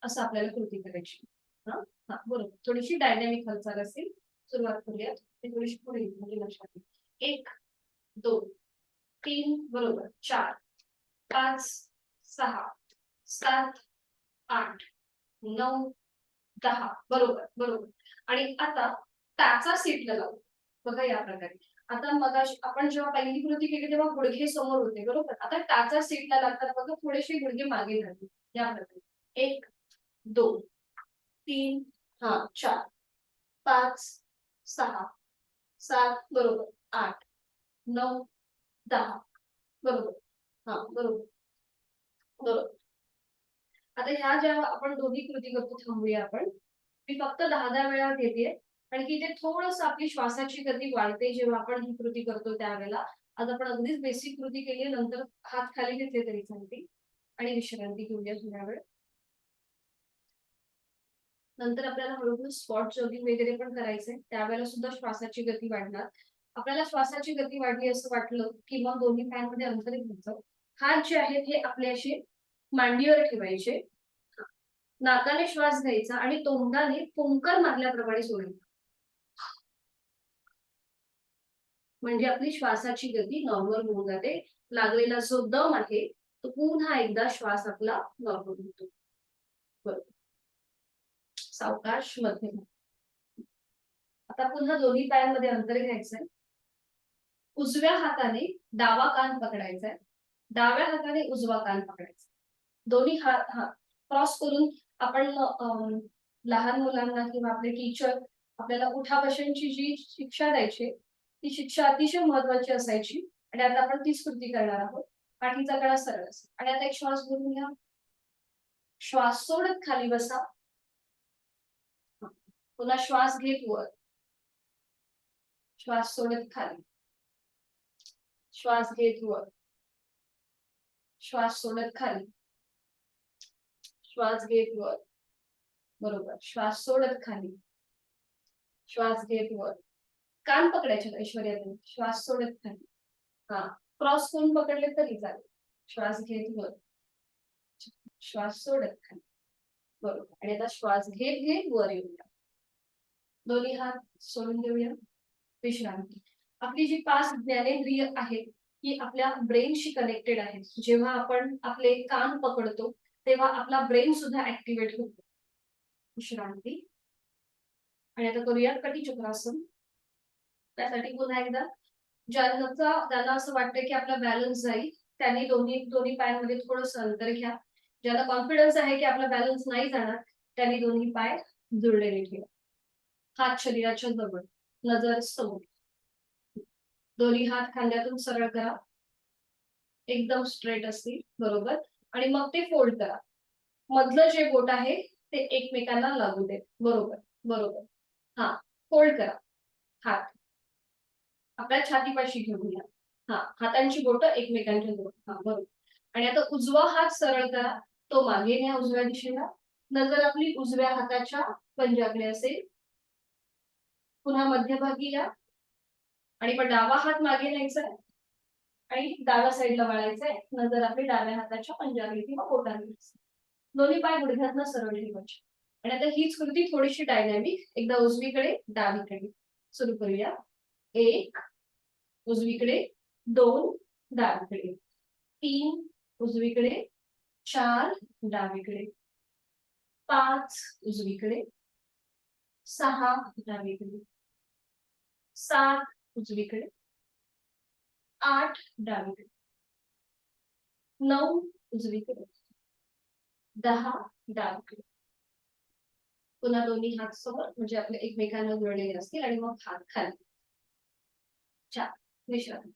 असं आपल्याला कृती करायची. हा हा, बरोबर. थोडीशी डायनॅमिक हालचाल असेल. सुरुवात करूयात. ती थोडीशी पुढे म्हणजे लक्षात येईल. 1 2 3 बरोबर, 4 5 6 7 8 9 10 बरोबर बरोबर. आणि आता टाचा सीटला लावू. बघा, या प्रकारे. आता मगाशी आपण जेव्हा पहिली कृती केली तेव्हा गुडघे समोर होते, बरोबर. आता टाचा सीटला लागतात बघा, थोडेसे गुडघे मागे जातील. या प्रकारे 1 2 3 हा 4 5 6 7 बरोबर, 8 9 10 बरोबर. हा, बरोबर बरोबर. आता ह्या ज्या आपण दोन्ही कृती करतो, थांबूया आपण. मी फक्त 10-10 वेळा घेते, कारण की ते थोडंसं आपली श्वासाची गती वाढते जेव्हा आपण ही कृती करतो त्यावेळेला. आज आपण अगदीच बेसिक कृती केली, नंतर हात खाली घेतले तरी चालतील आणि विश्रांती घेऊया थोड्या वेळ. नंतर आपल्याला हळूहळू स्पॉट जॉगिंग वगैरे पण करायचंय. त्यावेळेला सुद्धा श्वासाची गती वाढणार. आपल्याला श्वासाची गती वाढली असं वाटलं की मग दोन्ही पायांमध्ये अंतर घ्यायचं. हात जे आहेत हे आपले असे मांडीवर ठेवायचे. नाकाने श्वास घ्यायचा आणि तोंडाने फुंकर मारल्याप्रमाणे सोडायचा. म्हणजे आपली श्वासाची गती नॉर्मल होऊन जाते. लागलेला जो दम आहे तो पुन्हा एकदा श्वास आपला नॉर्मल होतो. बरोबर. सावकाश मध्यम. आता पुन्हा दोन्ही पायांमध्ये अंतर घ्यायचंय. उजव्या हाताने डावा कान पकडायचा. डाव्या हाताने उजवा कान पकडायचा. दोन्ही हात क्रॉस करून आपण लहान मुलांना किंवा आपले टीचर आपल्याला उठाबशांची जी शिक्षा द्यायची ती शिक्षा अतिशय महत्वाची असायची. आणि आता आपण तीच कृती करणार आहोत. पाठीचा कणा सरळ असेल आणि आता एक श्वास घेऊन घ्या. श्वास सोडत खाली बसा. पुन्हा श्वास घेत वर. श्वास सोडत खाली. श्वास घेत वर. श्वास सोडत खाली. श्वास घेत वर. बरोबर. श्वास सोडत खाली. श्वास घेत वर. कान पकडायचे ऐश्वर्याने. श्वास सोडत खाली. हा, क्रॉस करून पकडले तरी चालेल. श्वास घेत वर. श्वास सोडत खाली. बरोबर. आणि आता श्वास घेत घेत वर येऊया. दोन्ही हात सोडून देऊया. विश्रांती. आपली जी 5 ज्ञानेंद्रिय आहेत ही आपल्या ब्रेनशी कनेक्टेड आहेत. जेव्हा आपण आपले कान पकडतो तेव्हा आपला ब्रेन सुद्धा ऍक्टिव्हेट होतो. विश्रांती. आणि आता करूया कटी चक्रासन. त्यासाठी पुन्हा एकदा ज्यांना असं वाटतं की आपला बॅलन्स जाईल त्यांनी दोन्ही दोन्ही पायांमध्ये थोडंसं अंतर घ्या. ज्याला कॉन्फिडन्स आहे की आपला बॅलन्स नाही जाणार त्यांनी दोन्ही पाय जुळलेले ठेवा. हात शरीराच्या जवळ, नजर समोर. दोन्ही हात खांद्यातून सरळ करा, एकदम स्ट्रेट असतील, बरोबर. आणि मग ते फोल्ड करा. मधलं जे बोट आहे ते एकमेकांना लागू दे, बरोबर बरोबर. हा, फोल्ड करा हात आपल्या छातीपाशी घेऊया. हा, हातांची बोटं एकमेकांच्या जवळ. हा, बरोबर. आणि आता उजवा हात सरळ करा, तो मागे न्या उजव्या दिशेला. नजर आपली उजव्या हाताच्या पंजाकडे असेल. पुन्हा मध्यभागी या आणि मग डावा हात मागे न्यायचा आहे आणि डाव्या साईडला वळायचा आहे. नजर आपली डाव्या हाताच्या पंजाकडे किंवा बोटांकडे. दोन्ही पाय गुडघ्यातनं सरळ ठेवायचे. आणि आता हीच कृती थोडीशी डायनॅमिक, एकदा उजवीकडे डावीकडे सुरू करूया. 1 उजवीकडे, 2 डावीकडे, 3 उजवीकडे, 4 डावीकडे, 5 उजवीकडे, 6 डावीकडे, 7 उजवीकडे, 8 डावीकडे, 9 उजवीकडे, 10 डावीकडे. पुन्हा दोन्ही हात समोर म्हणजे आपले एकमेकांना जोडलेले असतील आणि मग हात खाली. 4 विश्रांती.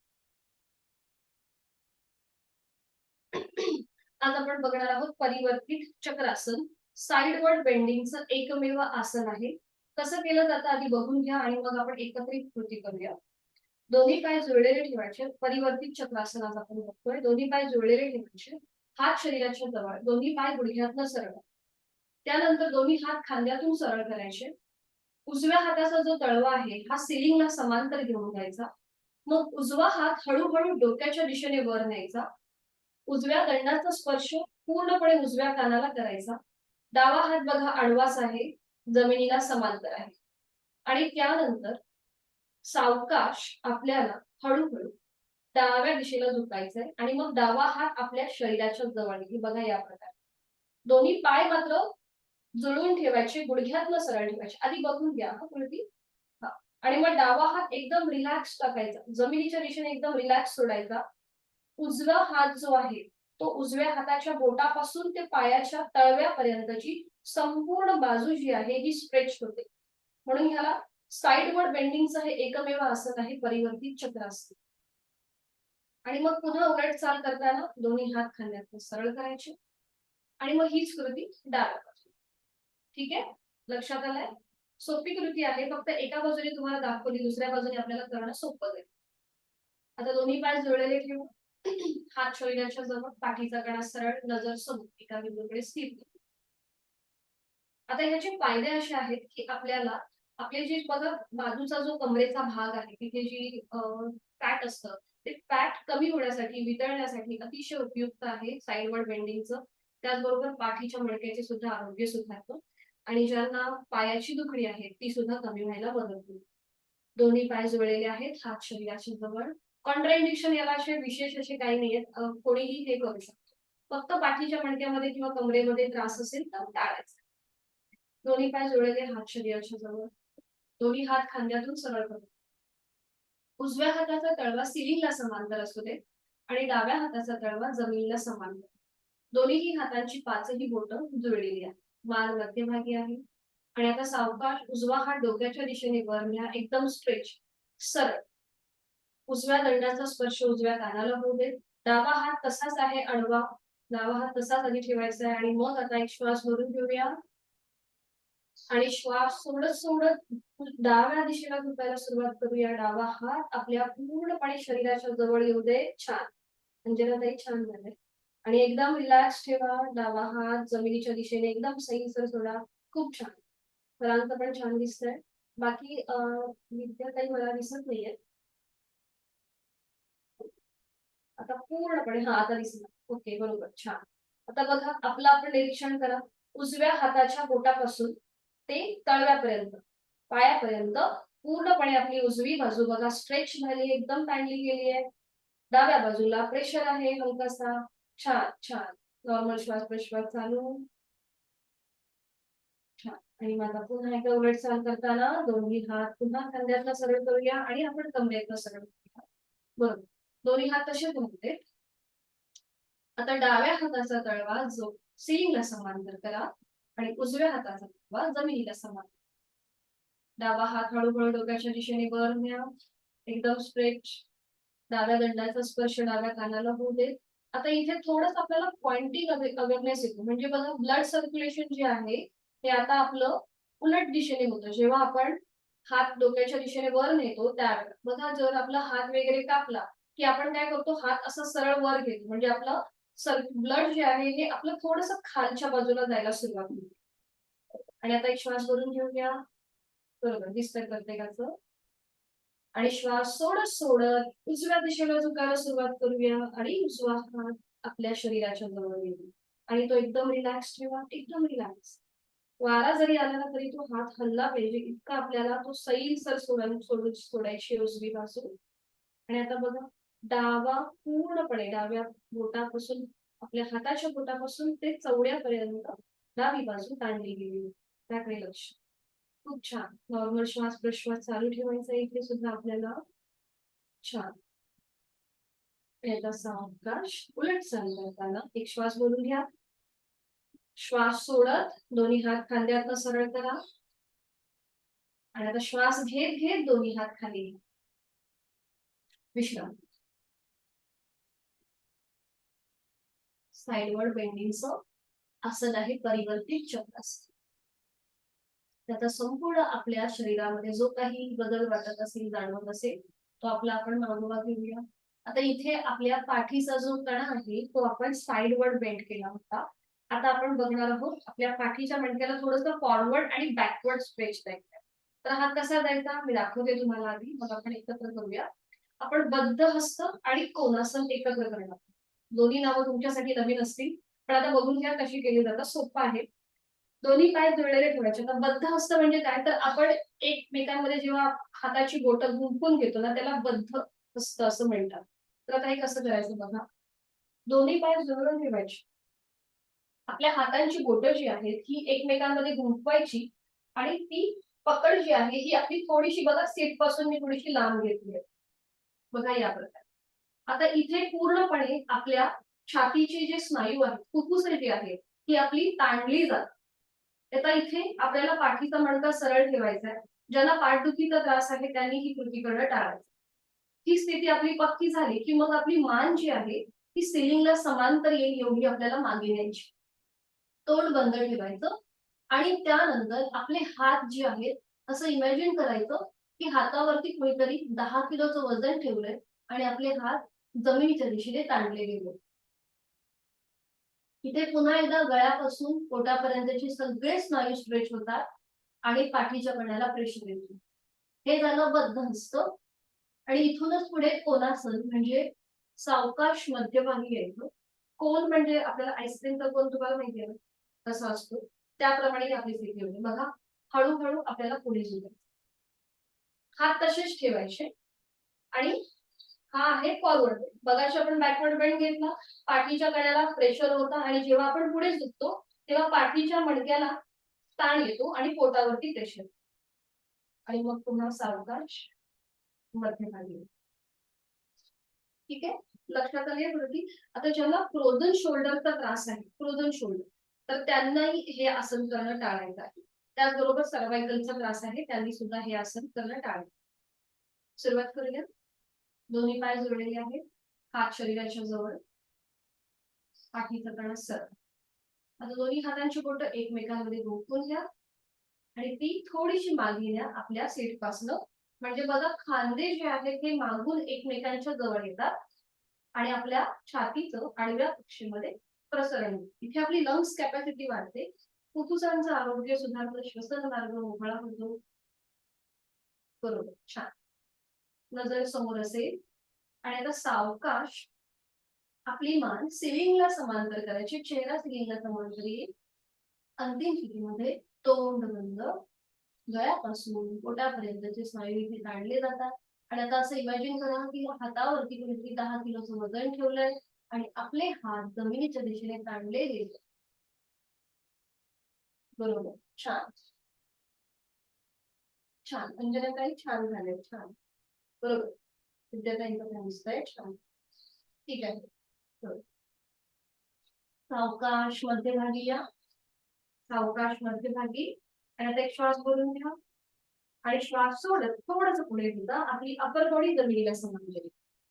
आज आपण बघणार आहोत परिवर्तित चक्रासन. साइडवर्ड बेंडिंगचं एकमेव आसन आहे. कसं केलं जातं आधी बघून घ्या आणि मग आपण एकत्रित कृती करूया. दोन्ही पाय जुळलेले ठेवायचे. परिवर्तित चक्रासन आज आपण बघतोय. दोन्ही पाय जुळलेले ठेवायचे. हात शरीराच्या जवळ, दोन्ही पाय गुडघ्यातनं सरळ. त्यानंतर दोन्ही हात खांद्यातून सरळ करायचे. उजव्या हाताचा जो तळवा आहे हा सिलिंगला समांतर घेऊन जायचा. मग उजवा हात हळूहळू डोक्याच्या दिशेने वर न्यायचा. उजव्या दंडाचा स्पर्श पूर्णपणे उजव्या कानाला करायचा. डावा हात बघा आडवाच आहे, जमिनीला समांतर आहे. आणि त्यानंतर सावकाश आपल्याला हळूहळू डाव्या दिशेला झुकायचंय आणि मग डावा हात आपल्या शरीराच्या जवळ हे बघा या प्रकारे. दोन्ही पाय मात्र जुळून ठेवायचे, गुडघ्यातनं सरळ ठेवायचे. आधी बघून घ्या कृती. आणि मग डावा हात एकदम रिलॅक्स टाकायचा, जमिनीच्या दिशेने एकदम रिलॅक्स सोडायचा. उजवा हात जो आहे तो उजव्या हाताच्या बोटापासून ते पायाच्या तळव्यापर्यंतची संपूर्ण बाजू जी आहे ही स्ट्रेच होते. म्हणून ह्याला साइडवर्ड बेंडिंगचं हे एकमेव आसन आहे परिवर्तित चक्रासन. आणि मग पुन्हा उलट चाल करताना दोन्ही हात खांद्यात सरळ करायचे आणि मग हीच कृती डाव्या बाजूला. ठीक आहे, लक्षात आलंय? सोपी कृती आहे, फक्त एका बाजूने तुम्हाला दाखवली, दुसऱ्या बाजूने आपल्याला करणं सोपं जाईल. आता दोन्ही पाय जुळलेले ठेवू. हात शरीराच्या जवळ, पाठीचा कणा सरळ, नजर समोर, एका बिंदूकडे स्थिर. आता ह्याचे फायदे असे आहेत की आपल्याला आपले जे बघा बाजूचा जो कमरेचा भाग आहे तिथे जी फॅट असतं ते फॅट कमी होण्यासाठी, वितळण्यासाठी अतिशय उपयुक्त आहे साइडवर्ड बेंडिंगचं. त्याचबरोबर पाठीच्या मणक्याचे सुद्धा आरोग्य सुधारतं आणि ज्यांना पायाची दुखणी आहे ती सुद्धा कमी व्हायला मदत होते. दोन्ही पाय जुळलेले आहेत, हात शरीराच्या जवळ. कॉन्ट्राइंडिक्शन याला असे विशेष असे काही नाहीयेत, कोणीही हे करू शकतो. फक्त पाठीच्या मणक्यामध्ये किंवा कमरेमध्ये त्रास असेल तर टाळायचा. दोन्ही पाय जुळलेले, हात शरीराच्या जवळ. दोन्ही हात खांद्यातून सरळ करू. उजव्या हाताचा तळवा सिलिंगला समांतर असू दे आणि डाव्या हाताचा तळवा जमिनीला समांतर. दोन्ही हातांची पाचही बोटं जुळलेली आहेत. मान मध्यभागी आहे. आणि आता सावकाश उजवा हात डोक्याच्या दिशेने वर न्या, एकदम स्ट्रेच, सरळ. उजव्या दंडाचा स्पर्श उजव्या कानाला होऊ दे. डावा हात तसाच आहे आडवा. डावा हात तसाच आधी ठेवायचा आहे आणि मग आता एक श्वास भरून घेऊया. आणि श्वास सोडत सोडत डाव्या दिशेला झुकायला सुरुवात करूया. डावा हात आपल्या पूर्णपणे शरीराच्या जवळ येऊ दे. छान, अंजनाताई छान झालंय. आणि एकदम रिलॅक्स ठेवा. डावा हात जमिनीच्या दिशेने एकदम सैलसर सोडा. खूप छान. फलांत पण छान दिसतंय. बाकी विद्या काही मला दिसत नाहीये. आता पूर्णपणे हा आता दिसला. ओके, बरोबर, छान. आता बघा आपलं आपण निरीक्षण करा. उजव्या हाताच्या बोटापासून ते तळव्यापर्यंत, पायापर्यंत पूर्णपणे आपली उजवी बाजू बघा स्ट्रेच झाली, एकदम ताणली गेली आहे. डाव्या बाजूला प्रेशर आहे हलकासा. छान छान. नॉर्मल श्वास प्रश्वास चालू. छान. आणि मग आता पुन्हा एकदा उलट चाल करताना दोन्ही हात पुन्हा खांद्यातला सरळ करूया आणि आपण कमरेतला सरळ करूया. बरोबर. दोन्ही हात तसेच होते. आता डाव्या हाताचा तळवा जो सिलिंगला समांतर करा आणि उजव्या हाताचा तळवा जमिनीला समांतर. डावा हात हळूहळू डोक्याच्या दिशेने वर न्या. एकदम स्ट्रेच. डाव्या दंडाचा स्पर्श डाव्या कानाला होऊ दे. आता इथे थोडंसं आपल्याला पॉइंटिंग अवेअरनेस येतो. म्हणजे बघा ब्लड सर्क्युलेशन जे आहे ते आता आपलं उलट दिशेने होतं. जेव्हा आपण हात डोक्याच्या दिशेने वर नेतो त्यावेळेला बघा जर आपला हात वगैरे कापला की आपण काय करतो हात असा सरळ वर घेतो. म्हणजे आपलं ब्लड जे आहे हे आपलं थोडंसं खालच्या बाजूला जायला सुरुवात होते. आणि आता एक श्वास भरून घेऊया. बरोबर दिसतंय प्रत्येकाचं. आणि श्वास सोडत सोडत उजव्या दिशेला झुकायला सुरुवात करूया आणि उजवा हात आपल्या शरीराच्या जवळ येईल आणि तो एकदम रिलॅक्स ठेवा. एकदम रिलॅक्स. वारा जरी आला ना तरी तो हात हल्ला पाहिजे इतका आपल्याला तो सैलसर सोडायची उजवी बाजू. आणि आता बघा डावा पूर्णपणे डाव्या बोटापासून आपल्या हाताच्या बोटापासून ते चवड्यापर्यंत डावी बाजू ताणली गेली. त्याकडे लक्ष. खूप छान. नॉर्मल श्वास प्रश्वास चालू ठेवायचा इथे सुद्धा आपल्याला. छान. याचा सावकाश उलट चाल करताना एक श्वास भरून घ्या. श्वास सोडत दोन्ही हात खांद्यातनं सरळ करा. आणि आता श्वास घेत घेत दोन्ही हात खाली. विश्राम. साइडवर्ड बेंडिंगचं आसन आहे परिवर्तित चक्रासन. त्याचा संपूर्ण आपल्या शरीरामध्ये जो काही बदल वाटत असेल जाणवत असेल तो आपला आपण मागोवा घेऊया. आता इथे आपल्या पाठीचा जो कणा आहे तो आपण साइडवर्ड बेंड केला होता. आता आपण बघणार आहोत आपल्या पाठीच्या मणक्याला थोडंसं फॉरवर्ड आणि बॅकवर्ड स्ट्रेच द्यायचा. तर हा कसा द्यायचा मी दाखवते तुम्हाला आधी. मग आपण एकत्र करूया. आपण बद्ध हस्त आणि कोणासन एकत्र करणार. दोन्ही नावं तुमच्यासाठी नवीन असतील पण आता बघून घ्या कशी केली जातात. सोपं आहे. दोन्ही पाय जुळलेले ठेवायचे. आता बद्ध हस्त म्हणजे काय तर आपण एकमेकांमध्ये जेव्हा हाताची बोटं गुंफून घेतो ना त्याला बद्ध हस्त असं म्हणतात. तर आता हे कसं करायचं बघा. दोन्ही पाय जुळवून ठेवायचे. आपल्या हातांची बोटं जी आहेत ही एकमेकांमध्ये गुंफवायची आणि ती पकड जी आहे ही आपली थोडीशी बघा सीट पासून मी थोडीशी लांब घेतली आहे. बघा या प्रकारे. आता इथे पूर्णपणे आपल्या छातीचे जे स्नायू आहेत फुफ्फुस जी आहेत ती आपली ताणली जातात. आता इथे आपल्याला पाठीचा मणका सरळ ठेवायचा आहे. ज्यांना पाठदुखीचा त्रास आहे त्यांनी ही कृती करणं टाळायचं. ही स्थिती आपली पक्की झाली की मग आपली मान जी आहे ती सिलिंगला समांतर येईल एवढी आपल्याला मागे न्यायची. तोंड बंद ठेवायचं आणि त्यानंतर आपले हात जे आहेत असं इमॅजिन करायचं की हातावरती कोणीतरी 10 किलोचं वजन ठेवलंय आणि आपले हात जमिनीच्या दिशेने ताणले गेले. इथे पुन्हा एकदा गळ्यापासून पोटापर्यंतचे सगळे स्नायू स्ट्रेच होतात आणि पाठीच्या कण्याला प्रेशर येतो. हे झालं बद्ध हस्त. आणि इथूनच पुढे कोणासन म्हणजे सावकाश मध्यभागी यायचं. कोन म्हणजे आपल्याला आईस्क्रीमचा कोन तुम्हाला माहिती आहे कसा असतो त्याप्रमाणे आपली स्थिती होते. बघा हळूहळू आपल्याला पुढे झुकायचं. हात तसेच ठेवायचे आणि हा आहे फॉरवर्ड बेंड. बघाशी आपण बॅकवर्ड बेंड घेतला. पाठीच्या कण्याला प्रेशर होता आणि जेव्हा आपण पुढे झुकतो तेव्हा पाठीच्या मणक्याला ताण येतो आणि पोटावरती प्रेशर. आणि मग पुन्हा सावकाश मध्यभागी. ठीक आहे. लक्षात आले वरती. आता ज्याला फ्रोझन शोल्डरचा त्रास आहे फ्रोझन शोल्डर तर त्यांनाही हे आसन करणं टाळायचं आहे. त्याचबरोबर सर्वायकलचा त्रास आहे त्यांनी सुद्धा हे आसन करणं टाळायचं. सुरुवात करूया. दोन्ही पाय जोडलेले आहेत. हात शरीराच्या जवळ. पाठीचा कणा सरळ. आता दोन्ही हातांची बोटं एकमेकांमध्ये गुंफून घ्या आणि ती थोडीशी मागे न्या आपल्या सीट पासनं. म्हणजे बघा खांदे जे आहेत ते मागून एकमेकांच्या जवळ येतात आणि आपल्या छातीचं आडव्या कक्षेमध्ये प्रसरण होतं. इथे आपली लंग्स कॅपॅसिटी वाढते. फुफ्फुसांचं आरोग्य सुधारतं. श्वसन मार्ग मोकळा होतो. बरोबर. छान. नजर समोर असेल आणि आता सावकाश आपली मान सिलिंगला समांतर करायची. चेहरा सिलिंगला समांतर येईल. अंतिम स्थितीमध्ये तोंड बंद. गळ्यापासून पोटापर्यंतचे स्नायू इथे ताणले जातात. आणि आता असं इमॅजिन करा की हातावरती कोणीतरी 10 किलोचं वजन ठेवलंय आणि आपले हात जमिनीच्या दिशेने ताणले गेले. बरोबर. छान. छान. अंजनाताई छान झाले. छान. बरोबर. विद्याताईंचं पण दिसतंय. छान. ठीक आहे. हो. सावकाश मध्यभागी या. सावकाश मध्यभागी. आणि आता एक श्वास भरून घ्या. आणि श्वास सोडत थोडंसं पुढे सुद्धा आपली अपर बॉडी जमिनीला समान जाईल.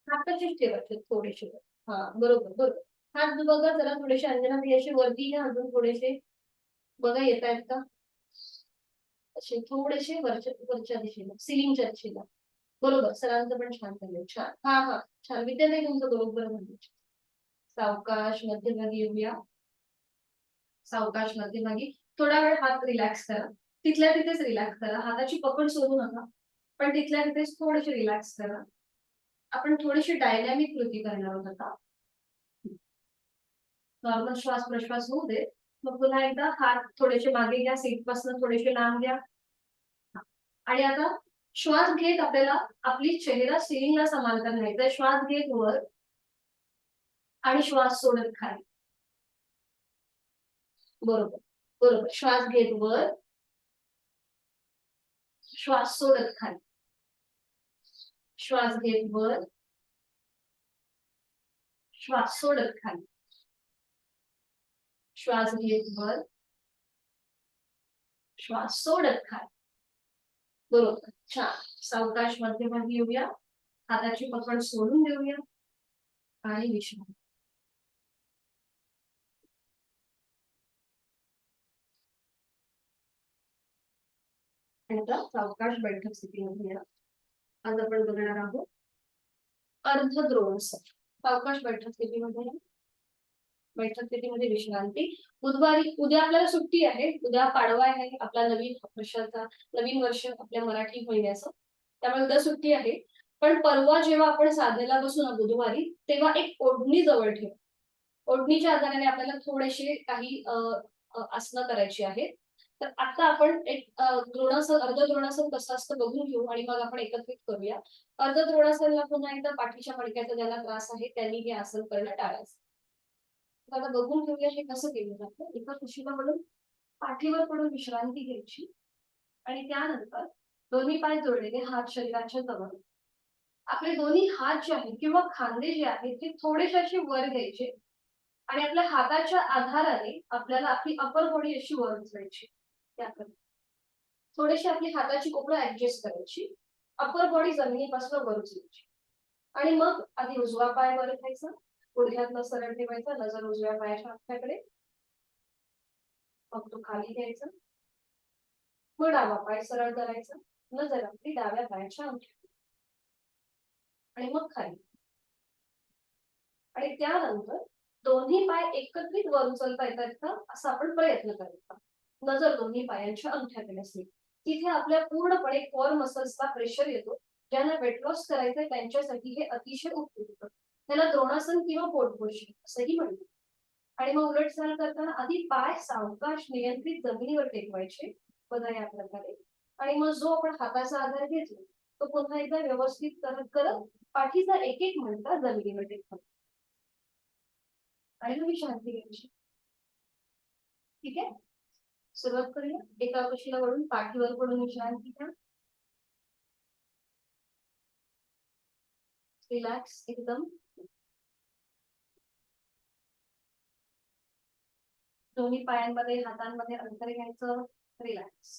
हाताचेच ठेवायचे थोडेसे. हा बरोबर बरोबर. हात बघा जरा थोडेसे अंजनाताई असे वरती घ्या अजून थोडेसे. बघा येत आहेत का? असे थोडेसे वरच्या वरच्या दिशेला सिलिंगच्या दिशेला. बरोबर. सरांचं पण छान झालं. छान. हा हा. छान. विद्याताई तुमचं बरोबर झालं. सावकाश मध्यभागी येऊया. सावकाश मध्यभागी. थोडा वेळ हात रिलॅक्स करा. तिथल्या तिथेच रिलॅक्स करा. हाताची पकड सोडू नका. पण तिथल्या तिथेच थोडेसे रिलॅक्स करा. आपण थोडीशी डायनॅमिक कृती करणार आहोत आता. नॉर्मल श्वास प्रश्वास होऊ दे. मग पुन्हा एकदा हात थोडेसे मागे घ्या. सीट पासून थोडेसे लांब घ्या. आणि आता श्वास घेत आपल्याला आपली चेहरा सिलिंगला समांतर न्यायचा. श्वास घेत वर आणि श्वास सोडत खाली. बरोबर बरोबर. श्वास घेत वर, श्वास सोडत खाली. श्वास घेत वर, श्वास सोडत खाली. श्वास घेत वर, श्वास सोडत खाली. बरोबर. छान. सावकाश मध्यभागी येऊया. हाताची पकड सोडून देऊया आणि विश्रांती. आता सावकाश बैठक स्थितीमध्ये या. आज आपण बघणार आहोत अर्धद्रोणासन. सावकाश बैठक स्थितीमध्ये या. बैठक स्थितीमध्ये विश्रांती. बुधवारी उद्या आपल्याला सुट्टी आहे. उद्या पाडवा आहे. आपला नवीन वर्षाचा नवीन वर्ष आपल्या मराठी महिन्याचं. त्यामुळे उद्या सुट्टी आहे. पण परवा जेव्हा आपण साधनेला बसू ना बुधवारी तेव्हा एक ओढणी जवळ ठेवा. ओढणीच्या आधाराने आपल्याला थोडेसे काही आसनं करायची आहेत. तर आता आपण एक द्रोणासन अर्ध द्रोणासन कसं असतं बघून घेऊ आणि मग आपण एकत्रित करूया. अर्ध द्रोणासनला पुन्हा एकदा पाठीच्या मणक्याचा ज्याला त्रास आहे त्यांनी हे आसन करणं टाळायचं. आता बघून घेऊया हे कसं केलं जातं. एका कुशीला पडून पाठीवर पडून विश्रांती घ्यायची आणि त्यानंतर दोन्ही पाय जोडलेले हात शरीराच्या जवळ. आपले दोन्ही हात जे आहेत किंवा खांदे जे आहेत ते थोडेसे असे वर घ्यायचे आणि आपल्या हाताच्या आधाराने आपल्याला आपली अपर बॉडी अशी वर उचलायची. त्याकडे थोडीशी आपली हाताची कोपळं ऍडजस्ट करायची. अपर बॉडी जमिनीपासून वर उचलायची आणि मग आधी उजवा पाय वर घ्यायचा. गुडघ्यातलं सरळ ठेवायचा. नजर उजव्या पायाच्या अंगठ्याकडे. मग तो खाली घ्यायचा. मग डावा पाय सरळ करायचा. नजर आपली डाव्या पायाच्या अंगठ्याकडे आणि मग खाली. आणि त्यानंतर दोन्ही पाय एकत्रित वर उचलता येतात का असा आपण प्रयत्न करायचा. नजर दोन्ही पायांच्या अंगठ्याकडे असेल. तिथे आपल्या पूर्णपणे कोर मसल्सला प्रेशर येतो. ज्यांना वेट लॉस करायचंय त्यांच्यासाठी हे अतिशय उपयुक्त. त्याला द्रोणासन किंवा पोटपोषण असंही म्हणतात. आणि मग उलटचाल करताना आधी पाय सावकाश नियंत्रित जमिनीवर टेकवायचे. बघा या प्रकारे. आणि मग जो आपण हाताचा आधार घेतला तो पुन्हा एकदा व्यवस्थित करत करत पाठीचा एक एक मणका जमिनीवर टेकवायचा. आणि मग विश्रांती घ्यायची. ठीक आहे. सुरुवात करूया. एका कुशीला वळून पाठीवर पडून विश्रांती घ्या. रिलॅक्स एकदम. दोन्ही पायांमध्ये हातांमध्ये अंतर घ्यायचं. रिलॅक्स.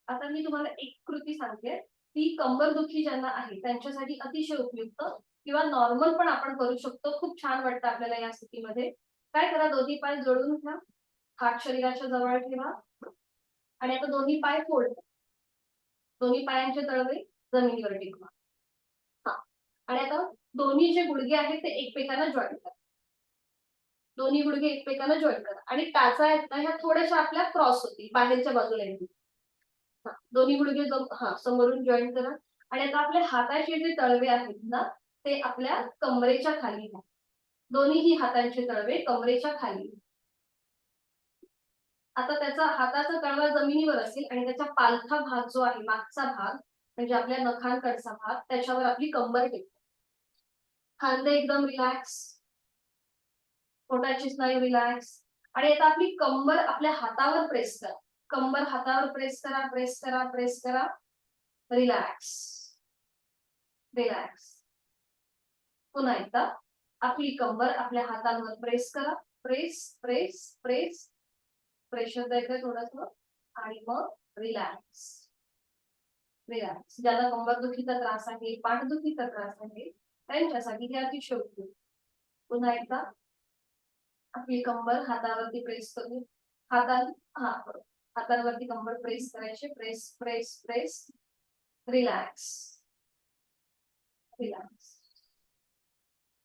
आता मी तुम्हाला एक कृती सांगते. ती कंबरदुखी ज्यांना आहे त्यांच्यासाठी अतिशय उपयुक्त किंवा नॉर्मल पण आपण करू शकतो. खूप छान वाटतं आपल्याला या स्थितीमध्ये. काय करा दोन्ही पाय जोडून घ्या. हात शरीराच्या जवळ ठेवा आणि आता दोन्ही पाय फोल्ड. दोन्ही पायांचे तळवे जमिनीवर टेकवा. हा. आणि आता दोन्ही जे गुडघे आहेत ते एकमेकांना जॉईन करा. दोन्ही गुडघे एकमेकांना जॉईन करा आणि टाचा आहेत ना ह्या थोड्याशा आपल्या क्रॉस होतील बाहेरच्या बाजूला येतील. दोन्ही गुडघे हा समोरून जॉईन करा आणि आता आपल्या हाताचे जे तळवे आहेत ना ते आपल्या कमरेच्या खाली घ्या. दोन्हीही हातांचे तळवे कमरेच्या खाली. आता त्याचा हाताचा तळवा जमिनीवर असेल आणि त्याचा पालथा भाग जो आहे मागचा भाग म्हणजे आपल्या नखांकडचा भाग त्याच्यावर आपली कंबर टेकवा. खांदे एकदम रिलॅक्स. पोटाची स्नायू रिलॅक्स. आणि आता आपली कंबर आपल्या हातावर प्रेस करा. कंबर हातावर प्रेस करा, प्रेस करा, प्रेस करा. Relax, relax. पुन्हा एकदा आपली कंबर आपल्या हातांवर प्रेस करा. Press, press, press. प्रेशर द्यायचं थोडंसं आणि मग रिलॅक्स, रिलॅक्स. ज्याला कंबरदुखीचा त्रास आहे, पाठदुखीचा त्रास आहे, त्यांच्यासाठी हे अतिशय उपयुक्त. पुन्हा एकदा आपली कंबर हातावरती प्रेस करू. हातांवरती कंबर प्रेस करायची. Press, press, press. Relax, relax.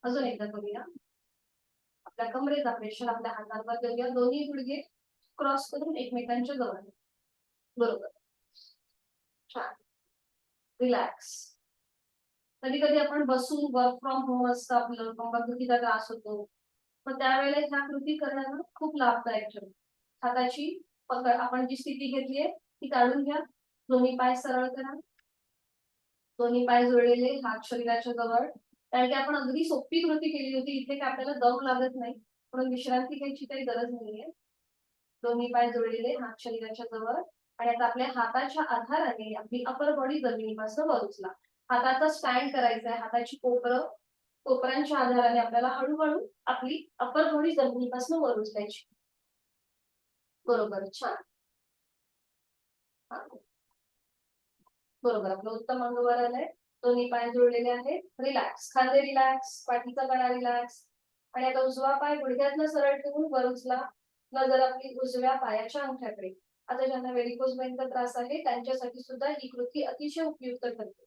अजून एकदा करूया. आपल्या कमरेचा प्रेशर आपल्या हातांवर देऊया. दोन्ही गुडघे क्रॉस करून एकमेकांच्या जवळ. बरोबर, छान. रिलॅक्स. कधी कधी आपण बसून वर्क फ्रॉम होम असतं, आपलं कंबरदुखीचा त्रास होतो, मग त्यावेळेला ह्या कृती करणं खूप लाभदायक ठरतं. हाताची पकड आपण जी स्थिती घेतलीये ती काढून घ्या. दोन्ही पाय सरळ करा. दोन्ही पाय जोडलेले, हात शरीराच्या जवळ. कारण की आपण अगदी सोपी कृती केली होती, इथे काय आपल्याला दम लागत नाही, म्हणून विश्रांती घ्यायची काही गरज नाहीये. दोन्ही पाय जोडलेले, हात शरीराच्या जवळ. आणि आता आपल्या हाताच्या आधाराने आपली अपर बॉडी जमिनीपासून वर उचला. हाताचा स्टँड करायचा आहे. हाताची कोपरांच्या आधाराने आपल्याला हळूहळू आपली अपर बॉडी जमिनीपासून वर उचलायची. बरोबर, छान. बरोबर, आपलं उत्तम अंग वर आलंय. दोन्ही पाय जोडलेले आहेत. रिलॅक्स. खांदे रिलॅक्स, पाठीचा कणा रिलॅक्स. आणि आता उजवा पाय गुडघ्यातनं सरळ ठेवून वर उचला. नजर आपली उजव्या पायाच्या अंगठ्याकडे. आता ज्यांना व्हेरिकोज वेनचा त्रास आहे त्यांच्यासाठी सुद्धा ही कृती अतिशय उपयुक्त ठरते.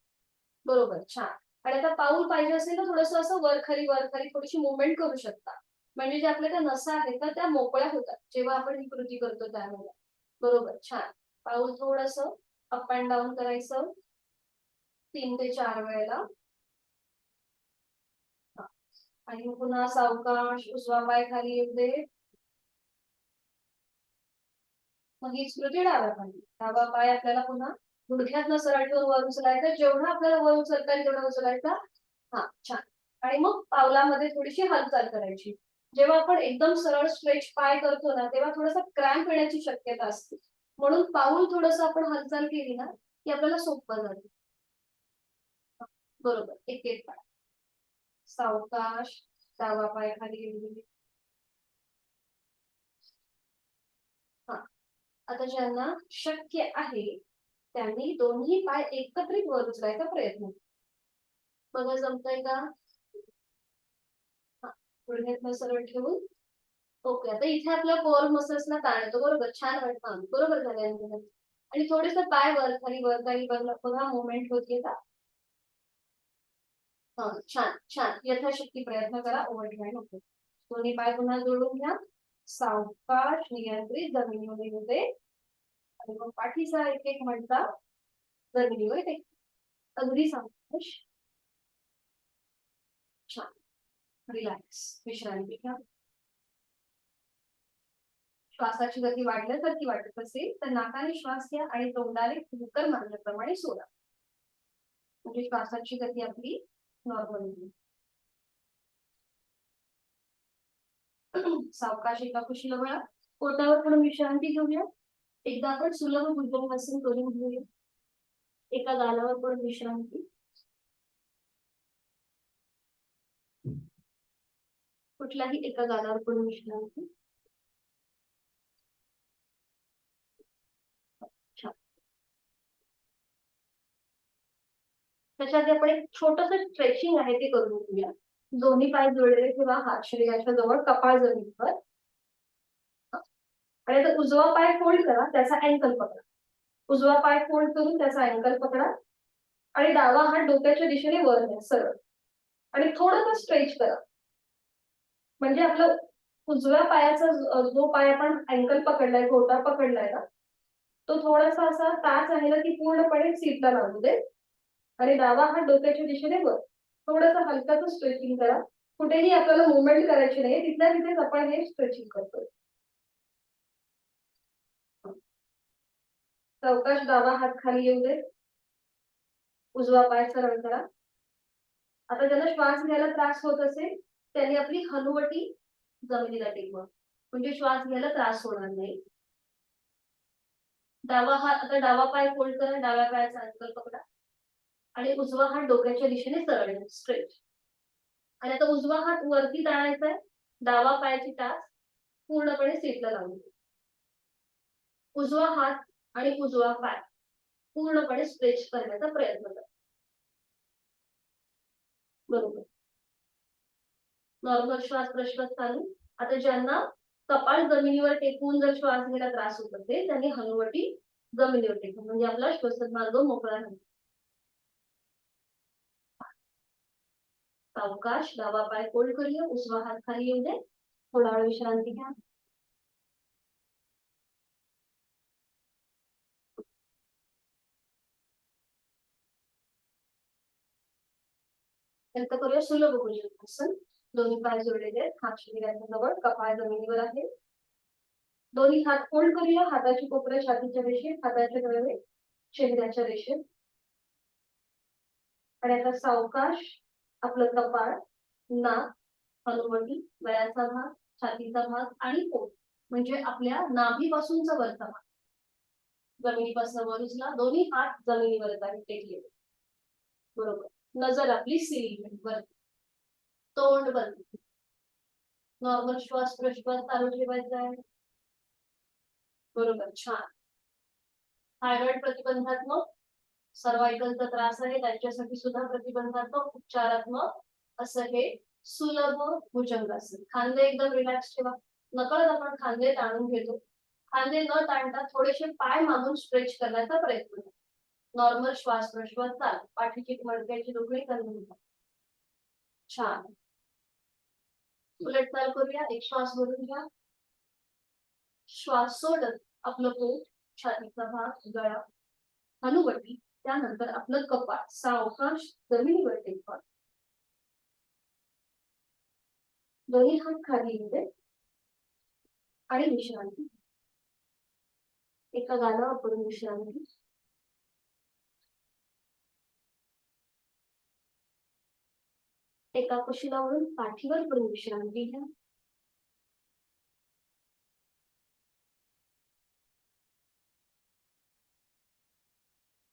बरोबर, छान. आणि आता पाऊल पाहिजे असेल तर थोडंसं असं वर खाली थोडीशी मुवमेंट करू शकता. म्हणजे जे आपल्या त्या नसा आहेत ना त्या मोकळ्या होतात जेव्हा आपण ही कृती करतो त्यामुळे. बरोबर, छान. पाऊल थोडंसं अप अँड डाऊन करायचं 3 ते 4 वेळेला. आणि पुन्हा सावकाश उजवा पाय खाली येऊ दे. मग हीच कृती डाव्या पायाची. डावा पाय आपल्याला पुन्हा गुडघ्यातनं सरळ ठेवून वर उचलायचा. जेवढा आपल्याला वर उचलता येईल तेवढा उचलायचा. छान. आणि मग पावलामध्ये थोडीशी हालचाल करायची. जेव्हा आपण एकदम सरळ स्ट्रेच पाय करतो ना तेव्हा थोडासा क्रॅम्प येण्याची शक्यता असते, म्हणून पाऊल थोडंसं आपण हालचाल केली ना की आपल्याला सोपं जातं. बरोबर, एक एक पाय सावकाश. डावा पाय खाली येऊ दे. आता ज्यांना शक्य आहे त्यांनी दोन्ही पाय एकत्रित वर उचलायचा प्रयत्न. बघा जमतंय का? गुडघ्यातनं सरळ ठेवून. ओके, आता इथे आपल्या कोर मसल्सना ताण येतो. बरोबर, छान वाटतं. बरोबर झालं. आणि थोडेसे पाय वर खाली बघा मुवमेंट होते का? छान, छान. यथाशक्ती प्रयत्न करा, ओव्हरड्राईव्ह नको. दोन्ही पाय पुन्हा जोडून घ्या. सावकाश नियंत्रित जमिनीवर येऊ दे. आणि मग पाठीचा एक एक मणका जमिनीवर टेक. अगदी सावकाश. छान. रिलॅक्स. विश्रांती घ्या. श्वासाची गती वाढल्यासारखी वाटत असेल तर नाकाने श्वास घ्या आणि तोंडाने फुंकर मारल्याप्रमाणे सोडा. म्हणजे श्वासाची गती आपली नॉर्मल होईल. सावकाश एका कुशीला वळा. पोटावर पण विश्रांती घेऊया. एकदा आपण सुलभ भुजंगासन करून घेऊया. एका गालावर पण विश्रांती. कुठल्याही एका गालावर पण विश्रांती. त्याच्यात आपण एक छोटस स्ट्रेचिंग आहे ते करून घेऊया. दोन्ही पाय जोडलेले किंवा हात शरीराच्या जवळ, कपाळ जमिनीवर. आणि आता उजवा पाय फोल्ड करा, त्याचा अँकल पकडा. उजवा पाय फोल्ड करून त्याचा अँकल पकडा. आणि डावा हात डोक्याच्या दिशेने वर घ्या सरळ. आणि थोडंसं स्ट्रेच करा. म्हणजे आपलं उजव्या पायाचा जो पाय आपण अँकल पकडलाय, घोटा पकडलाय ना, तो थोडासा असा टाच आहे ना की पूर्णपणे सीटला लागू दे. आणि डावा हात डोक्याच्या दिशेने वर. थोडंसं हलकाचं स्ट्रेचिंग करा. कुठेही आपल्याला मुवमेंट करायची नाही, तिथल्या तिथेच आपण हे स्ट्रेचिंग करतोय. सावकाश डावा हात खाली येऊ दे. उजवा पाय सरळ करा. आता ज्यांना श्वास घ्यायला त्रास होत असेल त्यांनी आपली हनुवटी जमिनीला टेकवा, म्हणजे श्वास घ्यायला त्रास होणार नाही. डावा हात, आता डावा पाय फोल्ड करा, डाव्या पायाचा अंकल पकडा आणि उजवा हात डोक्याच्या दिशेने सरळ स्ट्रेट. आणि आता उजवा हात वरती ताणायचा आहे, डावा पायाची टाच पूर्णपणे सीटला लावून. उजवा हात आणि उजवा पाय पूर्णपणे स्ट्रेच करण्याचा प्रयत्न करा. बरोबर. नॉर्मल श्वास प्रश्वास चालू. आता ज्यांना कपाळ जमिनीवर टेकून जर श्वास घ्यायला त्रास होत असेल त्यांनी हनुवटी जमिनीवर टेकून, म्हणजे आपला श्वसन मार्ग मोकळा राहील. सावकाश डावा पाय फोल्ड करूया, उजवा हात खाली येऊ दे, थोडा वेळ विश्रांती घ्या. नंतर करूया सुलभ भुजंगासन. दोन्ही पाय जोडलेले आहेत, हात शरीराच्या जवळ, कपाळ जमिनीवर आहे. दोन्ही हात फोल्ड करूया, हाताची कोपरे छातीच्या रेषेत, हाताचे तळवे शरीराच्या रेषेत. आणि आता सावकाश आपलं कपाळ, नाक, हनुवटी, गळ्याचा भाग, छातीचा भाग आणि पोट, म्हणजे आपल्या नाभीपासूनचा वरचा भाग जमिनीपासून वर उचला. दोन्ही हात जमिनीवर आहेत टेकलेले. बरोबर. नजर आपली सिरी वर, तोंड बंद. नॉर्मल श्वास प्रश्वास चालू ठेवायचा आहे. बरोबर, छान. थायरॉइड प्रतिबंधात्मक, सर्वायकलचा त्रास आहे त्यांच्यासाठी सुद्धा प्रतिबंधात्मक, उपचारात्मक असं हे सुलभ भुजंगासन. खांदे एकदम रिलॅक्स ठेवा. नकळत आपण खांदे ताणून घेतो. खांदे न ताणता थोडेसे पाय मागून स्ट्रेच करण्याचा प्रयत्न करा. नॉर्मल श्वास प्रश्वास चालू. पाठीची मणक्याची दुखणी कमी होतात. छान. उलट चाल करूया. एक श्वास भरून घ्या, श्वास सोडत आपलं पोट, छातीचा भाग, गळा, हनुवटी, त्यानंतर आपलं कपाळ सावकाश जमिनीवर टेकवा. दोन्ही हात खाली येऊ दे आणि विश्रांती. एका गालावर पडून विश्रांती. एका कुशीलावरून पाठीवर पडून विश्रांती घ्या.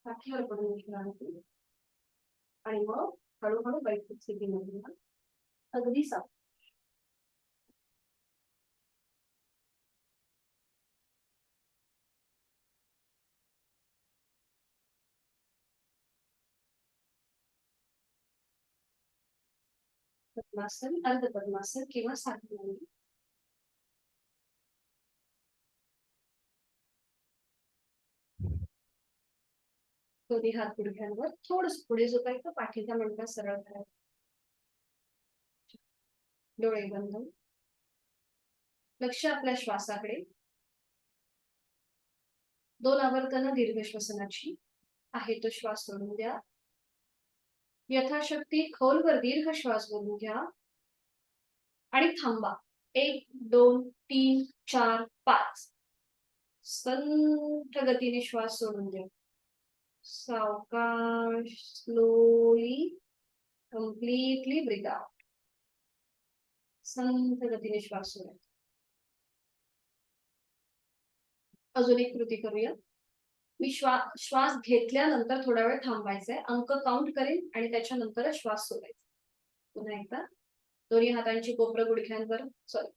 पाठीवर पडून विश्रांती. आणि मग हळूहळू बैठक स्थितीमध्ये घ्या. अगदी साफ. पद्मासन, अर्ध पद्मासन किंवा साधना. दोन्ही हात गुडघ्यांवर, थोडस पुढे झोपायचं, पाठीचा मणका सरळ करायचा. डोळे बंद. लक्ष आपल्या श्वासाकडे. 2 आवर्तन दीर्घ श्वसनाची आहे तो श्वास सोडून द्या. यथाशक्ती खोलवर दीर्घ श्वास बोलून घ्या आणि थांबा. 1 2 3 4 5. संथ गतीने श्वास सोडून द्या. सावकाश, स्लोली, कम्प्लीटली ब्रीथ आउट. संथ गतीने श्वास सोडा. अजून एक कृती करूया. मी श्वास घेतल्यानंतर थोडा वेळ थांबायचंय, अंक काउंट करेन आणि त्याच्यानंतरच श्वास सोडायचा. पुन्हा एकदा. दोन्ही हातांची कोपरं गुडघ्यांवर,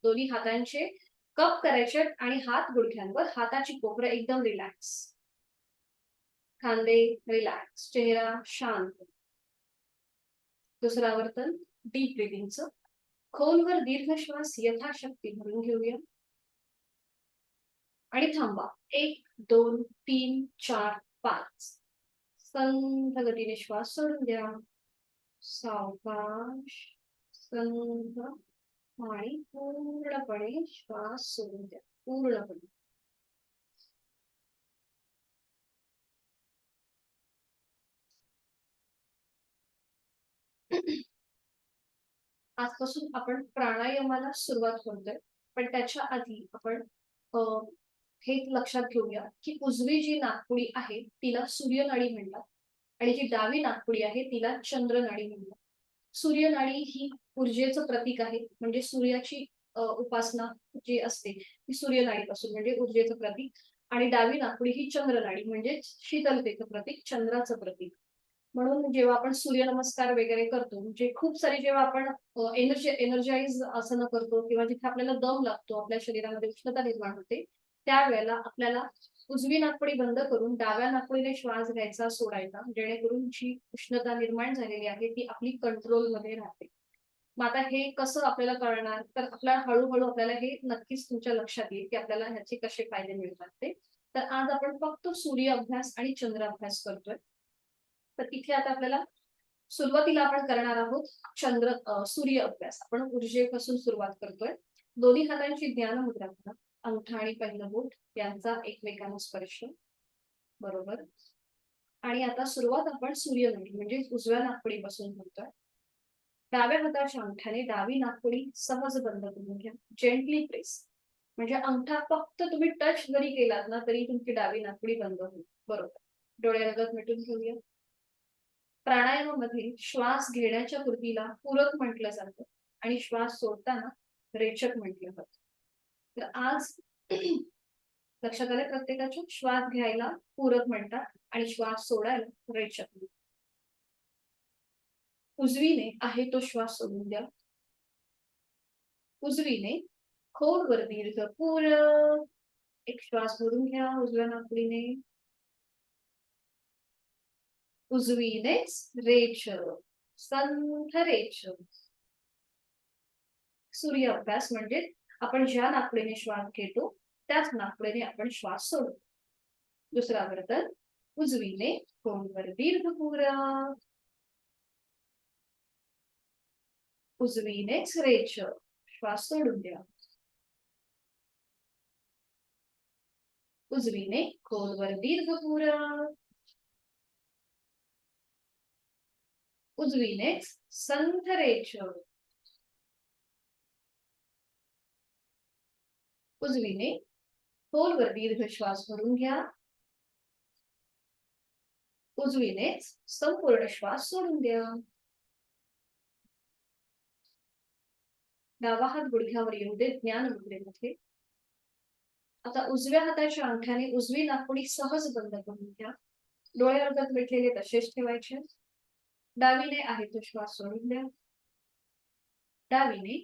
दोन्ही हातांचे कप करायचे आणि हात गुडघ्यांवर, हाताची कोपरं एकदम रिलॅक्स. खांदे रिलॅक्स, चेहरा शांत. दुसरं आवर्तन डीप ब्रीथिंगचं. खोलवर दीर्घ श्वास यथाशक्ती भरून घेऊया आणि थांबा. 1 2 3 4 5. संथ गतीने श्वास सोडून द्या. सावकाश, संथ आणि पूर्णपणे श्वास सोडून द्या. पूर्णपणे. आजपासून आपण प्राणायामाला सुरुवात करतोय, पण त्याच्या आधी आपण हे लक्षात घेऊया की उजवी जी नाकपुडी आहे तिला सूर्यनाडी म्हणतात आणि जी डावी नाकपुडी आहे तिला चंद्रनाडी म्हणतात. सूर्यनाडी ही ऊर्जेचं प्रतीक आहे, म्हणजे सूर्याची उपासना जी असते ती सूर्यनाडीपासून म्हणजे ऊर्जेचं प्रतीक आणि डावी नाकपुडी ही चंद्रनाडी म्हणजे शीतलतेचं प्रतीक, चंद्राचं प्रतीक. म्हणून जेव्हा आपण सूर्यनमस्कार वगैरे करतो म्हणजे खूप सारी जेव्हा आपण एनर्जाइज आसनं करतो किंवा जिथे आपल्याला दम लागतो, आपल्या शरीरामध्ये उष्णता निर्माण होते, त्यावेळेला आपल्याला उजवी नाकपुडी बंद करून डाव्या नाकपुडीने श्वास घ्यायचा, सोडायचा, जेणेकरून जी उष्णता निर्माण झालेली आहे ती आपली कंट्रोलमध्ये राहते. मग आता हे कसं आपल्याला कळणार? तर आपल्याला हळू-हळू आपल्याला हे नक्कीच तुमच्या लक्षात येईल, की आपल्याला ह्याचे कसे फायदे मिळतात ते. तर आज आपण फक्त सूर्य अभ्यास आणि चंद्र अभ्यास करतोय. तर इथे आता आपल्याला सुरुवातीला आपण करणार आहोत सूर्य अभ्यास. आपण ऊर्जेपासून सुरुवात करतोय. दोन्ही हातांची ध्यान मुद्रा करा. अंगठा आणि पहिलं बोट यांचा एकमेकांना स्पर्श. बरोबर. आणि आता सुरुवात आपण सूर्यनाडी म्हणजे उजव्या नाकपुडीपासून करतोय. डाव्या हाताच्या अंगठ्याने डावी नाकपुडी सहज बंद करून घ्या. Gently press. म्हणजे अंगठा फक्त तुम्ही टच जरी केलात ना तरी तुमची डावी नाकपुडी बंद होईल. बरोबर. डोळ्यालगत मिटून घेऊया. प्राणायामामध्ये श्वास घेण्याच्या कृतीला पूरक म्हटलं जातं आणि श्वास सोडताना रेचक म्हटलं जातं. तर आज लक्षात आलं प्रत्येकाच्या श्वास घ्यायला पूरक म्हणतात आणि श्वास सोडायला रेचक म्हणतात. उजवीने आहे तो श्वास सोडून द्या. उजवीने खोलवर दीर्घ पूरक एक श्वास भरून घ्या उजव्या नाकपुडीने. उजवीनेच रेचक, संथ रेचक. सूर्य अभ्यास म्हणजे आपण ज्या नाकपुडीने श्वास घेतो त्याच नाकपुडीने आपण श्वास सोडतो. दुसरा वर्तन उजवीने खोलवर दीर्घ पूरक. उजवीनेच रेचक, श्वास सोडून द्या. उजवीने खोलवर दीर्घ पूरक. उजवीनेच संथ रेचक. उजवीने खोलवर दीर्घ श्वास भरून घ्या. उजवीनेच संपूर्ण श्वास सोडून द्या. डावा हात गुडघ्यावर येऊ दे ज्ञान मुद्रेमध्ये. आता उजव्या हाताच्या अंगठ्याने उजवी नाकपुडी सहज बंद करून घ्या. डोळे अर्धत मिटलेले तसेच ठेवायचे. डावीने आहे तो श्वास सोडून द्या. डावीने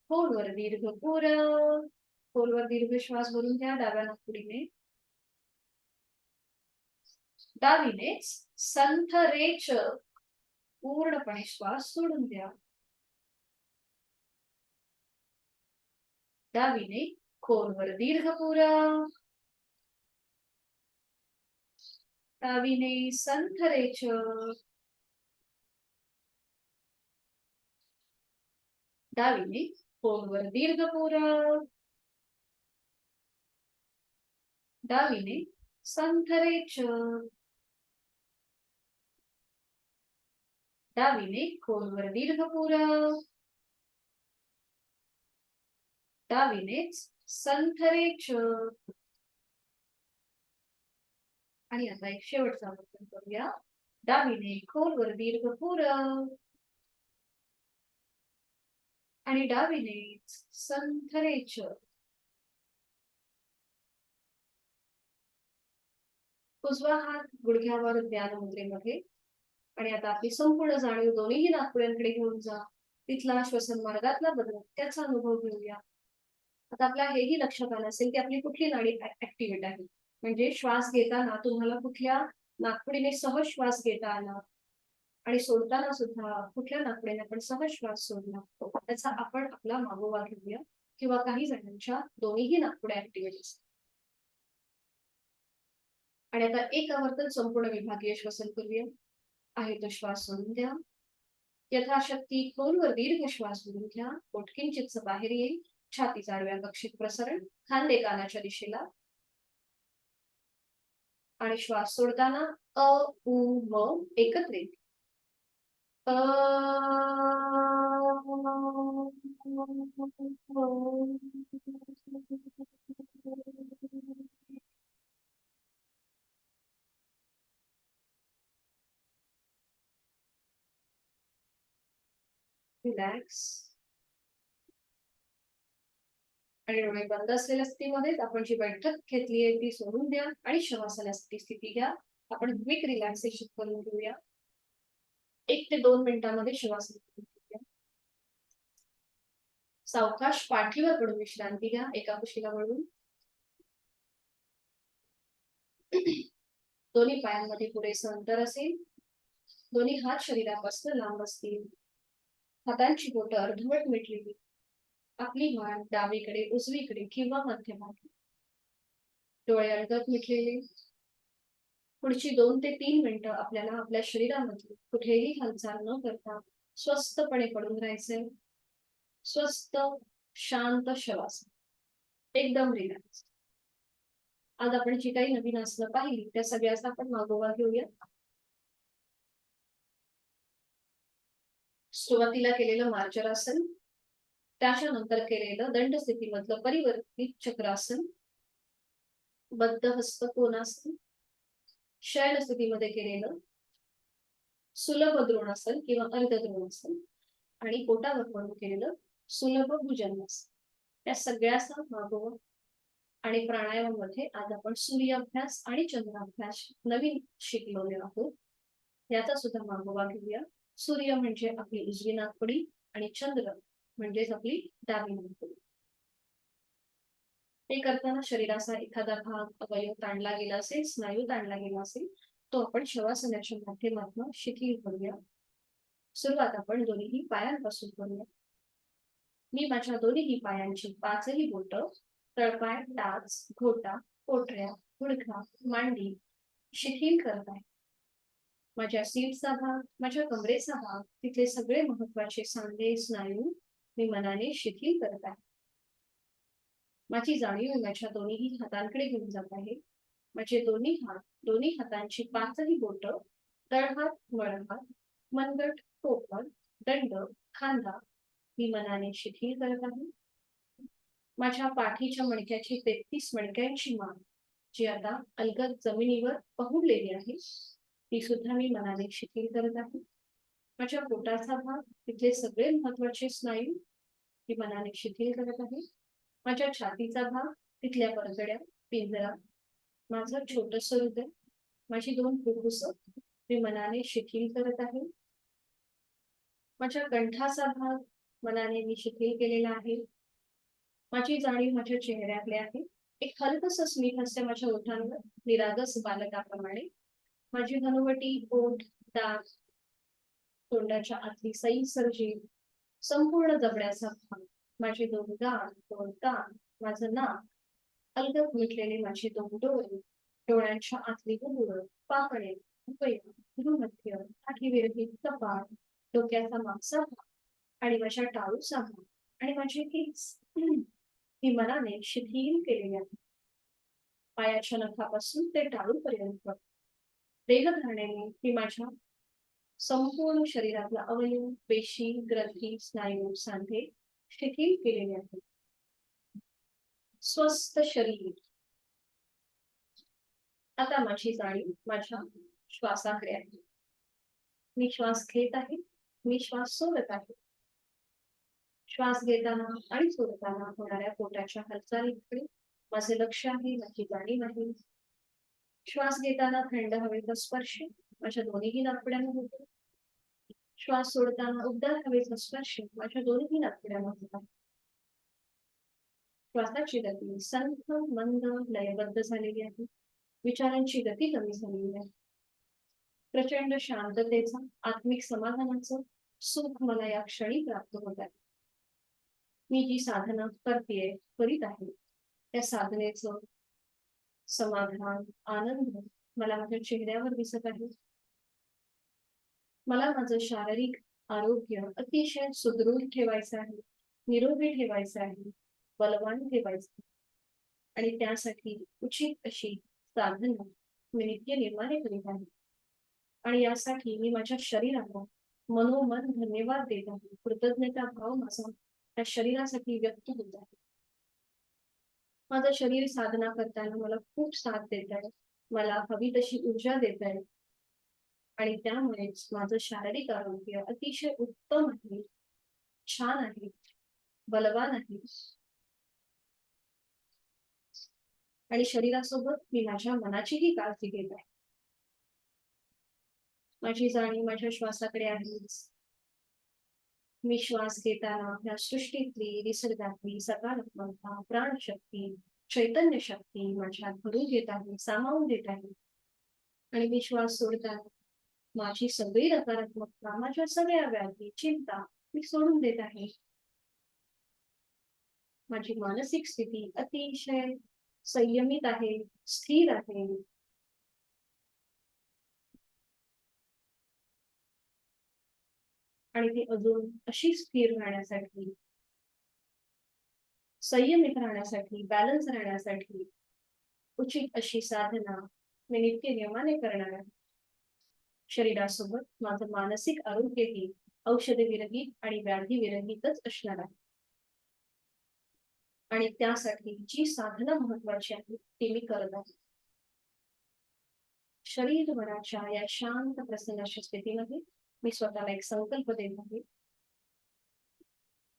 खोलवर दीर्घ पूरक. खोलवर दीर्घ श्वास भरून घ्या डाव्या नाकपुडीने. डावीनेच संथ रेचक पूर्णपणे श्वास सोडून द्या. डावीने खोलवर दीर्घ पूरक. डावीने संथ रेचक. डावीने खोलवर दीर्घ पूरक. डावीने संथ रेचक. डावीने खोलवर दीर्घ पूरक. डावीनेच संथ रेचक. आणि आता एक शेवटचा वर्तन करूया. डावीने खोलवर दीर्घ पूरक. आणि डावीनेच संथ रेचक. उजवा हात गुडघ्यावर ध्यान मुद्रेमध्ये. आणि आता आपली संपूर्ण जाणीव दोन्ही नाकपुड्यांकडे घेऊन जा. तिथला श्वसन मार्गातला बदल त्याचा अनुभव घेऊया. आता आपल्या हेही लक्षात आलं असेल की आपली कुठली नाडी ऍक्टिव्हेट आहे. म्हणजे श्वास घेताना तुम्हाला कुठल्या नाकपुडीने सहज श्वास घेता आला आणि सोडताना सुद्धा कुठल्या नाकपुडीने आपण सहज श्वास सोडला त्याचा आपण आपला मागोवा घेऊया. किंवा काही जणांच्या दोन्हीही नाकपुड्या ऍक्टिव्हेट असतात. आणि आता एक आवर्तन संपूर्ण विभागीय श्वसन करूया. आहे तो श्वास सोडून द्या. यथाशक्ती खोलवर दीर्घ श्वास भरून घ्या. पोट किंचितस बाहेर येईल. छाती आडव्या कक्षेत प्रसरण. खांदे कानाच्या दिशेला. आणि श्वास सोडताना अ उ म एकत्रित अ रिलॅक्स. आणि डोळे बंद असलेल्या स्थितीमध्येच आपण जी बैठक घेतली आहे ती सोडून द्या आणि शवासनाची स्थिती घ्या. आपण क्विक रिलॅक्सेशन करून घेऊया. 1 ते 2 मिनिटांमध्ये शवासन करून घेऊया. सावकाश पाठीवर पडून विश्रांती घ्या एका कुशीला वळून. दोन्ही पायांमध्ये पुरेसं अंतर असेल. दोन्ही हात शरीरापासून लांब असतील. हातांची बोटं अर्धवट मिटलेली. आपली मान डावीकडे उजवीकडे किंवा मध्यभागी. डोळे अलगद मिटलेले. पुढची 2 ते 3 मिनिटं आपल्याला आपल्या शरीरामध्ये कुठेही हालचाल न करता स्वस्थपणे पडून राहायचंय. स्वस्थ शांत श्वास, एकदम रिलॅक्स. आज आपण जी काही नवीन आसनं पाहिली त्या सगळ्याचा आपण मागोवा घेऊया. सुरुवातीला केलेलं मार्जरासन, त्याच्यानंतर केलेलं दंड स्थितीमधलं परिवर्तित चक्रासन, बद्ध हस्त कोणासन, शयन स्थितीमध्ये केलेलं सुलभ द्रोणासन किंवा अर्ध द्रोणासन आणि पोटावर पडून केलेलं सुलभ भुजंगासन. या सगळ्याचा मागोवा आणि प्राणायामामध्ये आज आपण सूर्याभ्यास आणि चंद्राभ्यास नवीन शिकलेलो आहोत. याचा सुद्धा मागोवा घेऊया. सूर्य म्हणजे आपली उजवी नाकपुडी आणि चंद्र म्हणजेच आपली डावी नाकपुडी. ते करताना शरीराचा एखादा भाग अवयव ताणला गेला असेल, स्नायू ताणला गेला असेल, तो आपण शवासनाच्या माध्यमातून शिथिल करूया. सुरुवात आपण दोन्ही पायांपासून करूया. मी माझ्या दोन्ही पायांची 5ही बोटं तळपाय, टाच, घोटा, पोटऱ्या, गुडघा, मांडी शिथिल करत आहे. माझ्या सीटचा भाग, माझ्या कमरेचा भाग, तिथले सगळे महत्वाचे सांधे, स्नायू मी मनाने शिथिल करत आहे. माझी जाणीव माझ्या दोन्ही हातांकडे घेऊन जात आहे. माझे दोन्ही हात, दोन्ही हातांची 5ही बोटं तळहात, मळहात, मनगट, पोपट, दंड, खांदा मी मनाने शिथिल करत आहे. माझ्या पाठीच्या मणक्याची 33 मणक्यांची मान जी आता अलगद जमिनीवर पहुडलेली आहे ती सुद्धा मी मनाने शिथिल करत आहे. माझ्या पोटाचा भाग, तिथले सगळे महत्वाचे स्नायू मी मनाने शिथिल करत आहे. माझ्या छातीचा भाग, तिथल्या परतड्या, पिंजरा, माझं छोटस हृदय, माझी 2 फुफ्फुस मी मनाने शिथिल करत आहे. माझ्या कंठाचा भाग मनाने मी शिथिल केलेला आहे. माझी जाणीव माझ्या चेहऱ्याकडे आहे. एक हलकसं स्मित हास्य माझ्या ओठांवर निरागस बालकाप्रमाणे. माझी हनुवटी, ओठ, दात, तोंडाच्या आतली सैल जीभ, संपूर्ण जबड्याचा भाग, माझे 2 गाल, 2 कान, माझं नाक, अलगद मिटलेले माझे 2 डोळे, डोळ्यांच्या आतली बुबुळ, पापणे, उपया, भ्रूमध्य, आठीविरहित कपाळ, डोक्याचा मागचा भाग आणि माझ्या टाळूचा भाग आणि माझे केस ही मनाने शिथिल केलेले आहे. पायाच्या नखापासून ते टाळूपर्यंत देहधारणेने मी माझ्या संपूर्ण शरीरातला अवयव, पेशी, ग्रंथी, स्नायू, सांधे शिथिल केलेले आहेत. स्वस्थ शरीर. आता माझी जाणीव माझ्या श्वासाकडे आहे. मी श्वास घेत आहे, मी श्वास सोडत आहे. श्वास घेताना आणि सोडताना होणाऱ्या पोटाच्या हालचालीकडे माझे लक्ष आहे, माझी जाणीव आहे. श्वास घेताना थंड हवेचा स्पर्श माझ्या दोन्ही नाकपुड्यांना होतो. श्वास सोडताना उबदार हवेचा स्पर्श माझ्या दोन्ही नाकपुड्यांना होत आहे. श्वासाची गती संथ, मंद, लयबद्ध झालेली आहे. विचारांची गती कमी झालेली आहे. प्रचंड शांततेचा, आत्मिक समाधानाचं सुख मला या क्षणी प्राप्त होत आहे. मी जी साधना करतेय, करीत आहे, त्या साधनेचं समाधान, आनंद मला माझ्या चेहऱ्यावर दिसत आहे. मला माझं शारीरिक आरोग्य अतिशय सुदृढ ठेवायचं आहे, निरोगी ठेवायचं आहे, बलवान ठेवायचं आहे. आणि त्यासाठी उचित अशी साधना मी नित्य निर्माणे करीत आहे. आणि यासाठी मी माझ्या शरीराला मनोमन धन्यवाद देत आहे. कृतज्ञता भाव माझा त्या शरीरासाठी व्यक्त होत आहे. माझं शरीर साधना करताना मला खूप साथ देत आहे. मला हवी तशी ऊर्जा देत आहे. आणि त्यामुळेच माझं शारीरिक आरोग्य अतिशय उत्तम आहे, छान आहे, बलवान आहे. आणि शरीरासोबत मी माझ्या मनाचीही काळजी घेत आहे. माझी जाणीव माझ्या श्वासाकडे आहेच. मी श्वास घेताना या सृष्टीतली, निसर्गातली सकारात्मकता, प्राणशक्ती, चैतन्य शक्ती माझ्यात भरून घेत आहे, सामावून घेत आहे. आणि मी श्वास सोडताना माझी सगळी नकारात्मकता, माझ्या सगळ्या व्याधी, चिंता मी सोडून देत आहे. माझी मानसिक स्थिती अतिशय संयमित आहे, स्थिर आहे. आणि ती अजून अशी स्थिर राहण्यासाठी, संयमित राहण्यासाठी, बॅलन्स राहण्यासाठी उचित अशी साधना मी नित्य नियमाने करणार आहे. शरीरासोबत माझं मानसिक आरोग्यही औषधविरहित आणि व्याधी विरहितच असणार आहे. आणि त्यासाठी जी साधना महत्वाची आहे ती मी करत आहे. शरीर मनाच्या या शांत प्रसन्न स्थितीमध्ये मी स्वतःला एक संकल्प देत आहे.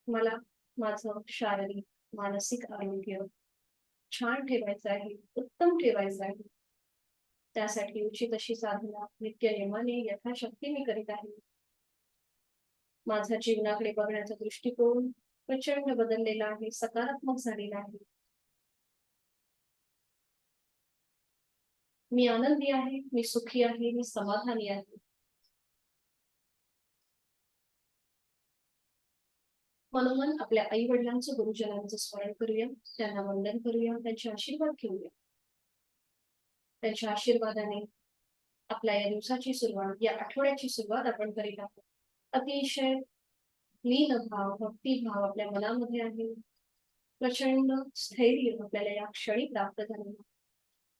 मला माझं शारीरिक मानसिक आरोग्य छान ठेवायचं आहे, उत्तम ठेवायचं आहे. त्यासाठी उचित अशी साधना नित्य नियमाने यथाशक्ती मी करीत आहे. माझा जीवनाकडे बघण्याचा दृष्टिकोन प्रचंड बदललेला आहे, सकारात्मक झालेला आहे. मी आनंदी आहे, मी सुखी आहे, मी समाधानी आहे. म्हणून आपल्या आई वडिलांचं, गुरुजनांचं स्मरण करूया, त्यांना वंदन करूया, त्यांचे आशीर्वाद घेऊया. त्यांच्या आशीर्वादाने आपल्या या दिवसाची सुरुवात, या आठवड्याची सुरुवात आपण करीत आहोत. अतिशय लीन भाव, भक्तिभाव आपल्या मनामध्ये आहे. प्रचंड स्थैर्य आपल्याला या क्षणी प्राप्त झालेलं,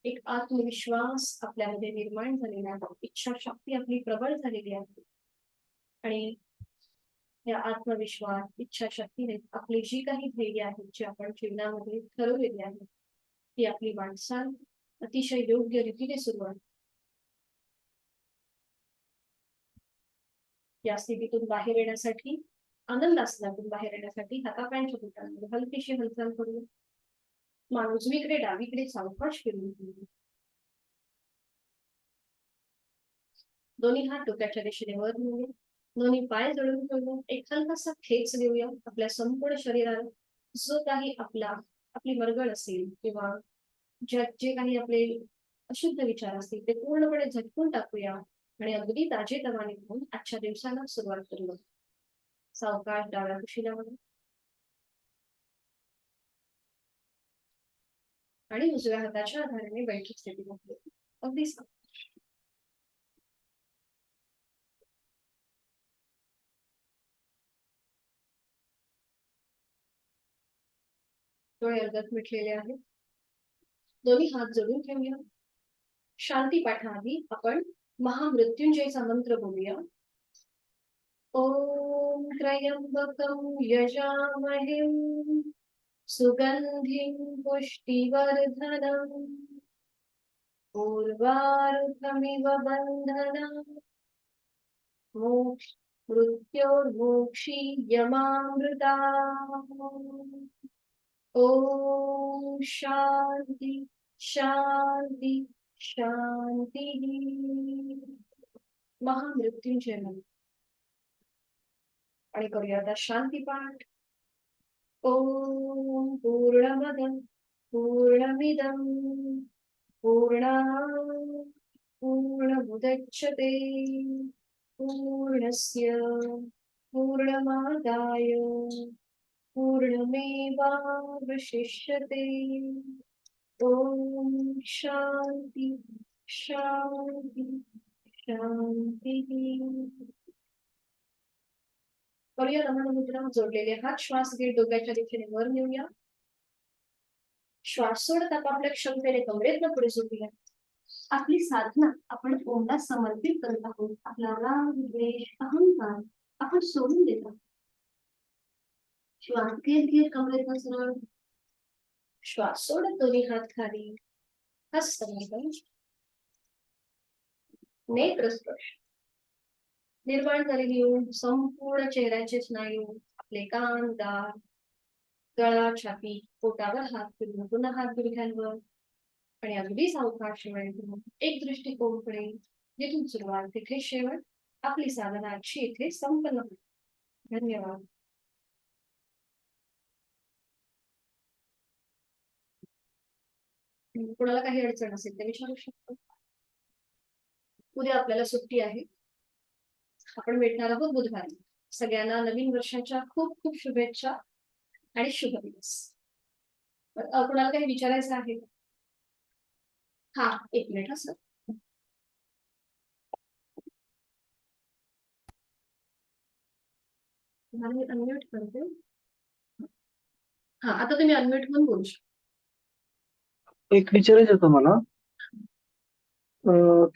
एक आत्मविश्वास आपल्यामध्ये निर्माण झालेला आहे, इच्छाशक्ती आपली प्रबळ झालेली आहे. आणि या आत्मविश्वास, इच्छाशक्तीने आपली जी काही ध्येय आहेत, जी आपण जीवनामध्ये ठरवलेली आहेत, ती आपली वाटचाल अतिशय योग्य रीतीने सुरू आहे. या स्थितीतून बाहेर येण्यासाठी, आनंद आसनातून बाहेर येण्यासाठी हातापायांच्या बोटांमध्ये हलकीशी हालचाल करूया. मान उजवीकडे डावीकडे सावकाश फिरून घेऊया. दोन्ही हात डोक्याच्या दिशेने वर नेऊया. दोन्ही पाय जळून ठेवूया. एक हलकासा खेच देऊया आपल्या संपूर्ण शरीराला. जो काही आपली मरगळ असेल किंवा ज्यात जे काही आपले अशुद्ध विचार असतील ते पूर्णपणे झटकून टाकूया आणि अगदी ताजेतवाने होऊन आजच्या दिवसाला सुरुवात करूया. सावकाश डाव्या कुशीला वळू आणि उजव्या हाताच्या आधाराने बैठक स्थितीमध्ये अगदी डोळे अर्धत मिटलेले आहेत. दोन्ही हात जोडून ठेवूया. शांती पाठाआधी आपण महामृत्युंजयचा मंत्र बोलूया. ओम त्र्यंबकं यजामहे सुगंधिं पुष्टिवर्धनम् उर्वारुकमिव बन्धनान् मोक्ष मृत्योर्मोक्षीयमामृता. ओम शांती शांती शांती. महामृत्युंजय मंत्र आणि करूया आता शांती पाठ. ओम पूर्णमद पूर्णमिदं पूर्णात् पूर्णमुदच्यते पूर्णस्य पूर्णमादाय पूर्णमेवावशिष्यते. ओम शांती शांती शांती. करूया नमन मुद्रा. जोडलेले हात श्वास घेत डोक्याच्या दिशेने वर नेऊया. श्वास सोडत आपापल्या क्षमतेने कमरेतनं पुढे सोडूया. आपली साधना आपण ओमला समर्पित करत आहोत. आपला राग, द्वेष, अहंकार आपण सोडून देत आहोत. श्वास घेत घेत कमरेतनं सरळ श्वास सोडत दोन्ही हात खाली. हस्तमैथुन नेत्र स्पर्श. निर्माण झालेली ऊब संपूर्ण चेहऱ्याचे स्नायू, आपले कान, दात, गळा, छाती, पोटावर हात फिरवून पुन्हा हात गुडघ्यांवर. आणि अगदी सावकाश वेळेतून एक दृष्टिकोनकडे, जिथून सुरुवात तिथे शेवट, आपली साधना आजची इथे संपन्न होते. धन्यवाद. कोणाला काही अडचण असेल ते विचारू शकतो. उद्या आपल्याला सुट्टी आहे. आपण भेटणार आहोत बुधवारी. सगळ्यांना नवीन वर्षाच्या खूप खूप शुभेच्छा आणि शुभ दिवस. कुणाला काही विचारायचं आहे का? हा, एक मिनिट हा सर. तुम्हाला मी अनम्यूट करते. हा, आता तुम्ही अनम्यूट म्हणून बोलू शकता. एक विचारायचं होतं मला,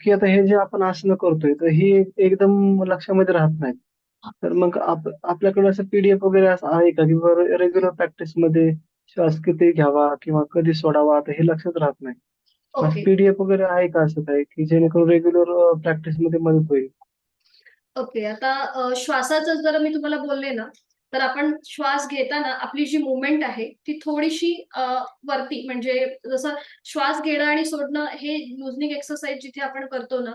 की आता हे जे आपण आसनं करतोय, तर ही एकदम लक्षामध्ये राहत नाहीत. तर मग आपल्याकडे असं पीडीएफ वगैरे असं आहे का, किंवा रेग्युलर प्रॅक्टिसमध्ये श्वास किती घ्यावा किंवा कधी सोडावा, आता हे लक्षात राहत नाही. असं ओके. पीडीएफ वगैरे आहे का असं काही, की जेणेकरून रेग्युलर प्रॅक्टिसमध्ये मदत होईल? ओके. आता श्वासाचं जर मी तुम्हाला बोलले ना, तर आपण श्वास घेताना आपली जी मूव्हमेंट आहे, ती थोडीशी वरती म्हणजे जसं श्वास घेणं आणि सोडणं हे लुझनिंग एक्सरसाइज जिथे आपण करतो ना,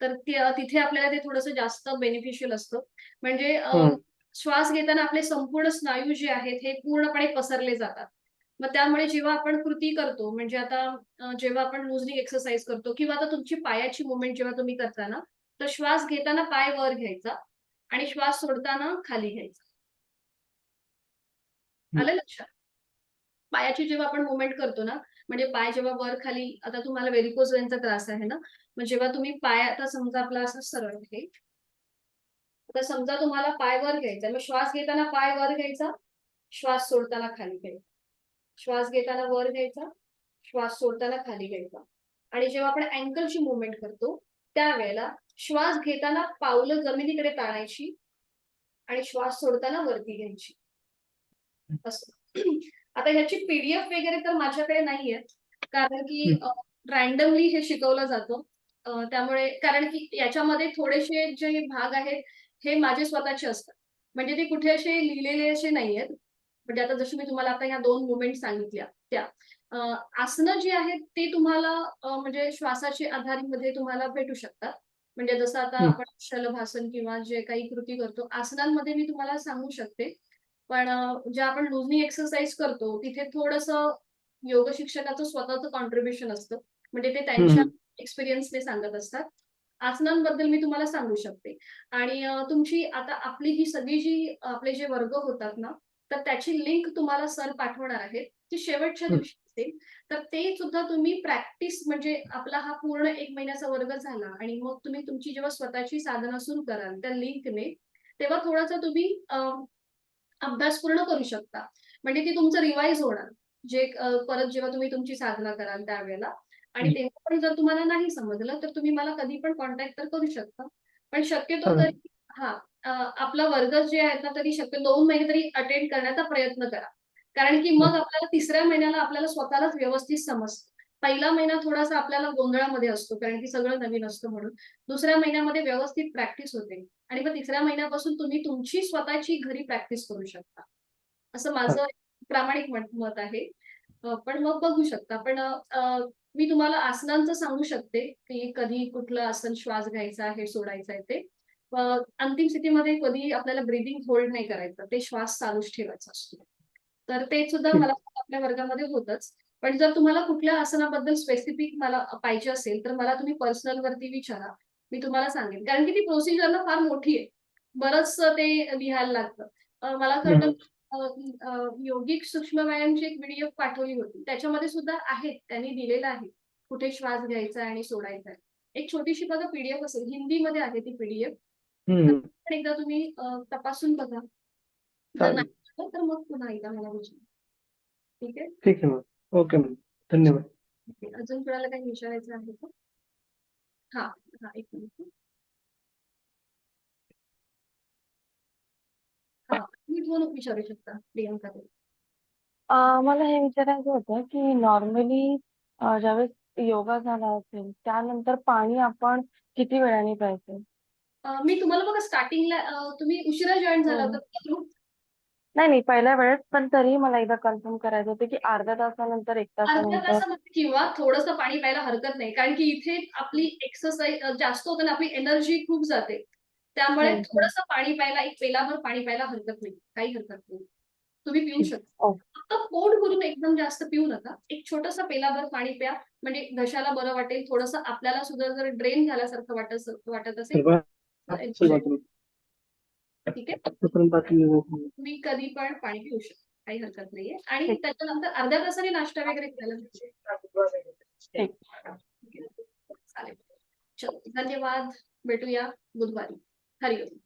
तर तिथे आपल्याला ते थोडंसं जास्त बेनिफिशियल असतं. म्हणजे हं, श्वास घेताना आपले संपूर्ण स्नायू जे आहेत, हे पूर्णपणे पसरले जातात. मग त्यामुळे जेव्हा आपण कृती करतो, म्हणजे आता जेव्हा आपण लुझनिंग एक्सरसाइज करतो किंवा आता तुमची पायाची मूव्हमेंट जेव्हा तुम्ही करता ना, तर श्वास घेताना पाय वर घ्यायचा आणि श्वास सोडताना खाली घ्यायचा. हं, आलं लक्षात? पायाची जेव्हा आपण मूव्हमेंट करतो ना, म्हणजे पाय जेव्हा वर खाली आता तुम्हाला व्हेरिकोज वेनचा त्रास आहे ना, मग जेव्हा तुम्ही पाय आता समजा आपला असा सरळ आहे. आता समजा तुम्हाला पाय वर घ्यायचा, मग श्वास घेताना पाय वर घ्यायचा, श्वास सोडताना खाली घ्यायचा. श्वास घेताना वर घ्यायचा, श्वास सोडताना खाली घ्यायचा. आणि जेव्हा आपण अँकलची मूव्हमेंट करतो, त्यावेळेला श्वास घेताना पावलं जमिनीकडे ताणायची आणि श्वास सोडताना वरती घ्यायची. असं. आता ह्याची पीडीएफ वगैरे तर माझ्याकडे नाहीये. कारण की हं, रँडमली हे शिकवलं जातं. त्यामुळे कारण की याच्यामध्ये थोडेसे जे भाग आहेत, हे माझे स्वतःचे असतात. म्हणजे ते कुठे असे लिहिलेले असे नाहीयेत. म्हणजे आता जशी मी तुम्हाला आता ह्या 2 मूव्हमेंट सांगितल्या त्या. अ, आसनं जी आहेत ते तुम्हाला म्हणजे श्वासाच्या आधारीमध्ये तुम्हाला भेटू शकतात. म्हणजे जसं आता हं, आपण शलभासन किंवा जे काही कृती करतो, आसनांमध्ये मी तुम्हाला सांगू शकते. पण जे आपण लुझनिंग एक्सरसाइज करतो, तिथे थोडंसं योग शिक्षकाचं स्वतःचं कॉन्ट्रिब्युशन असतं. म्हणजे ते त्यांच्या हं, एक्सपिरियन्सने सांगत असतात. आसनांबद्दल मी तुम्हाला सांगू शकते. आणि तुमची आता आपली ही सगळी जी आपले जे वर्ग होतात ना, तर त्याची लिंक तुम्हाला सर पाठवणार आहेत. ती शेवटच्या हं, दिवशी असेल. तर ते सुद्धा तुम्ही प्रॅक्टिस म्हणजे आपला हा पूर्ण 1 महिन्याचा वर्ग झाला आणि मग तुम्ही तुमची जेव्हा स्वतःची साधना सुरू कराल त्या लिंकने, तेव्हा थोडासा तुम्ही अभ्यास पूर्ण करू शकता. म्हणजे ती तुमचं रिवाईज होणार. जे परत जेव्हा तुम्ही तुमची साधना कराल त्यावेळेला आणि हं. तेव्हा पण जर तुम्हाला नाही समजलं, तर तुम्ही मला कधी पण कॉन्टॅक्ट तर करू शकता. पण शक्यतो चालेल. तरी हां, आपला वर्ग जे आहेत ना, तरी शक्य 2 महिने तरी अटेंड करण्याचा प्रयत्न करा. कारण की हं, मग आपल्याला तिसऱ्या महिन्याला आपल्याला स्वतःलाच व्यवस्थित समजतं. पहिला महिना थोडासा आपल्याला गोंधळामध्ये असतो, कारण की सगळं नवीन असतं म्हणून. दुसऱ्या महिन्यामध्ये व्यवस्थित प्रॅक्टिस होते. आणि मग तिसऱ्या महिन्यापासून तुम्ही तुमची स्वतःची घरी प्रॅक्टिस करू शकता. असं चालेल. माझं प्रामाणिक मत आहे. पण मग बघू शकता. पण मी तुम्हाला आसनांचं सांगू शकते, की कधी कुठलं आसन श्वास घ्यायचा आहे, सोडायचा आहे ते. अ, अंतिम स्थितीमध्ये कधी आपल्याला ब्रीथिंग होल्ड नाही करायचं. ते श्वास चालूच ठेवायचा असतो. तर ते सुद्धा ठीक. मला आपल्या वर्गामध्ये होतंच. पण जर तुम्हाला कुठल्या आसनाबद्दल स्पेसिफिक मला पाहिजे असेल, तर मला तुम्ही पर्सनलवरती विचारा. मी तुम्हाला सांगेन. कारण की ती प्रोसिजर ना फार मोठी आहे. बरचसं ते लिहायला लागतं. मला असं वाटतं हं, अ, योगिक सूक्ष्म व्यायामची एक पी पाठवली होती. त्याच्यामध्ये सुद्धा आहेत, त्यांनी दिलेलं आहे. कुठे श्वास घ्यायचा आणि सोडायचा आहे. एक छोटीशी बघा पी असेल. हिंदीमध्ये आहे ती पी तर हं. पण एकदा तुम्ही तपासून बघा. जर चालेल. नाही आलं, तर मग पुन्हा एकदा मला विचारा. ठीक आहे? ठीक आहे मॅम. Okay ma'am. धन्यवाद. अजून कोणाला काही विचारायचं आहे का? हां, हां. 1 मिनिट. हां, तुम्ही दोन विचारू शकता प्रियंका ताई. मला हे विचारायचं होतं, की नॉर्मली ज्यावेळेस योगा झाला असेल, त्यानंतर पाणी आपण किती वेळाने प्यायचं? मी तुम्हाला बघा स्टार्टिंगला तुम्ही उशिरा जॉइन झाला हं. होता का ग्रुप? नाही पहिल्या वेळेस, पण तरीही मला एकदा कन्फर्म करायचं होतं की अर्ध्या तासानंतर, 1 अर्ध्या तासानंतर. तासामध्ये किंवा थोडंसं पाणी प्यायला हरकत नाही, कारण की इथे आपली एक्सरसाइज जास्त होते ना, आपली एनर्जी खूप जाते. त्यामुळे थोडंसं पाणी प्यायला, एक पेलाभर पाणी प्यायला हरकत नाही, काही हरकत नाही. तुम्ही पिऊ ठीक. शकता. ओके. फक्त पोट भरून एकदम जास्त पिऊ नका. एक छोटंसं पेलाभर पाणी प्या, म्हणजे घशाला बरं वाटेल. थोडंसं आपल्याला सुद्धा जर ड्रेन झाल्यासारखं वाटत असेल, तर बा- ठीक आहे. तोपर्यंत आपली तुम्ही कधी पण पाणी पिऊ शकता, काही हरकत नाहीये. आणि ठीक. त्याच्यानंतर अर्ध्या तासाने नाश्ता वगैरे करायला पाहिजे. ठीक. चालेल. चलो, धन्यवाद. भेटूया बुधवारी. हरिओम.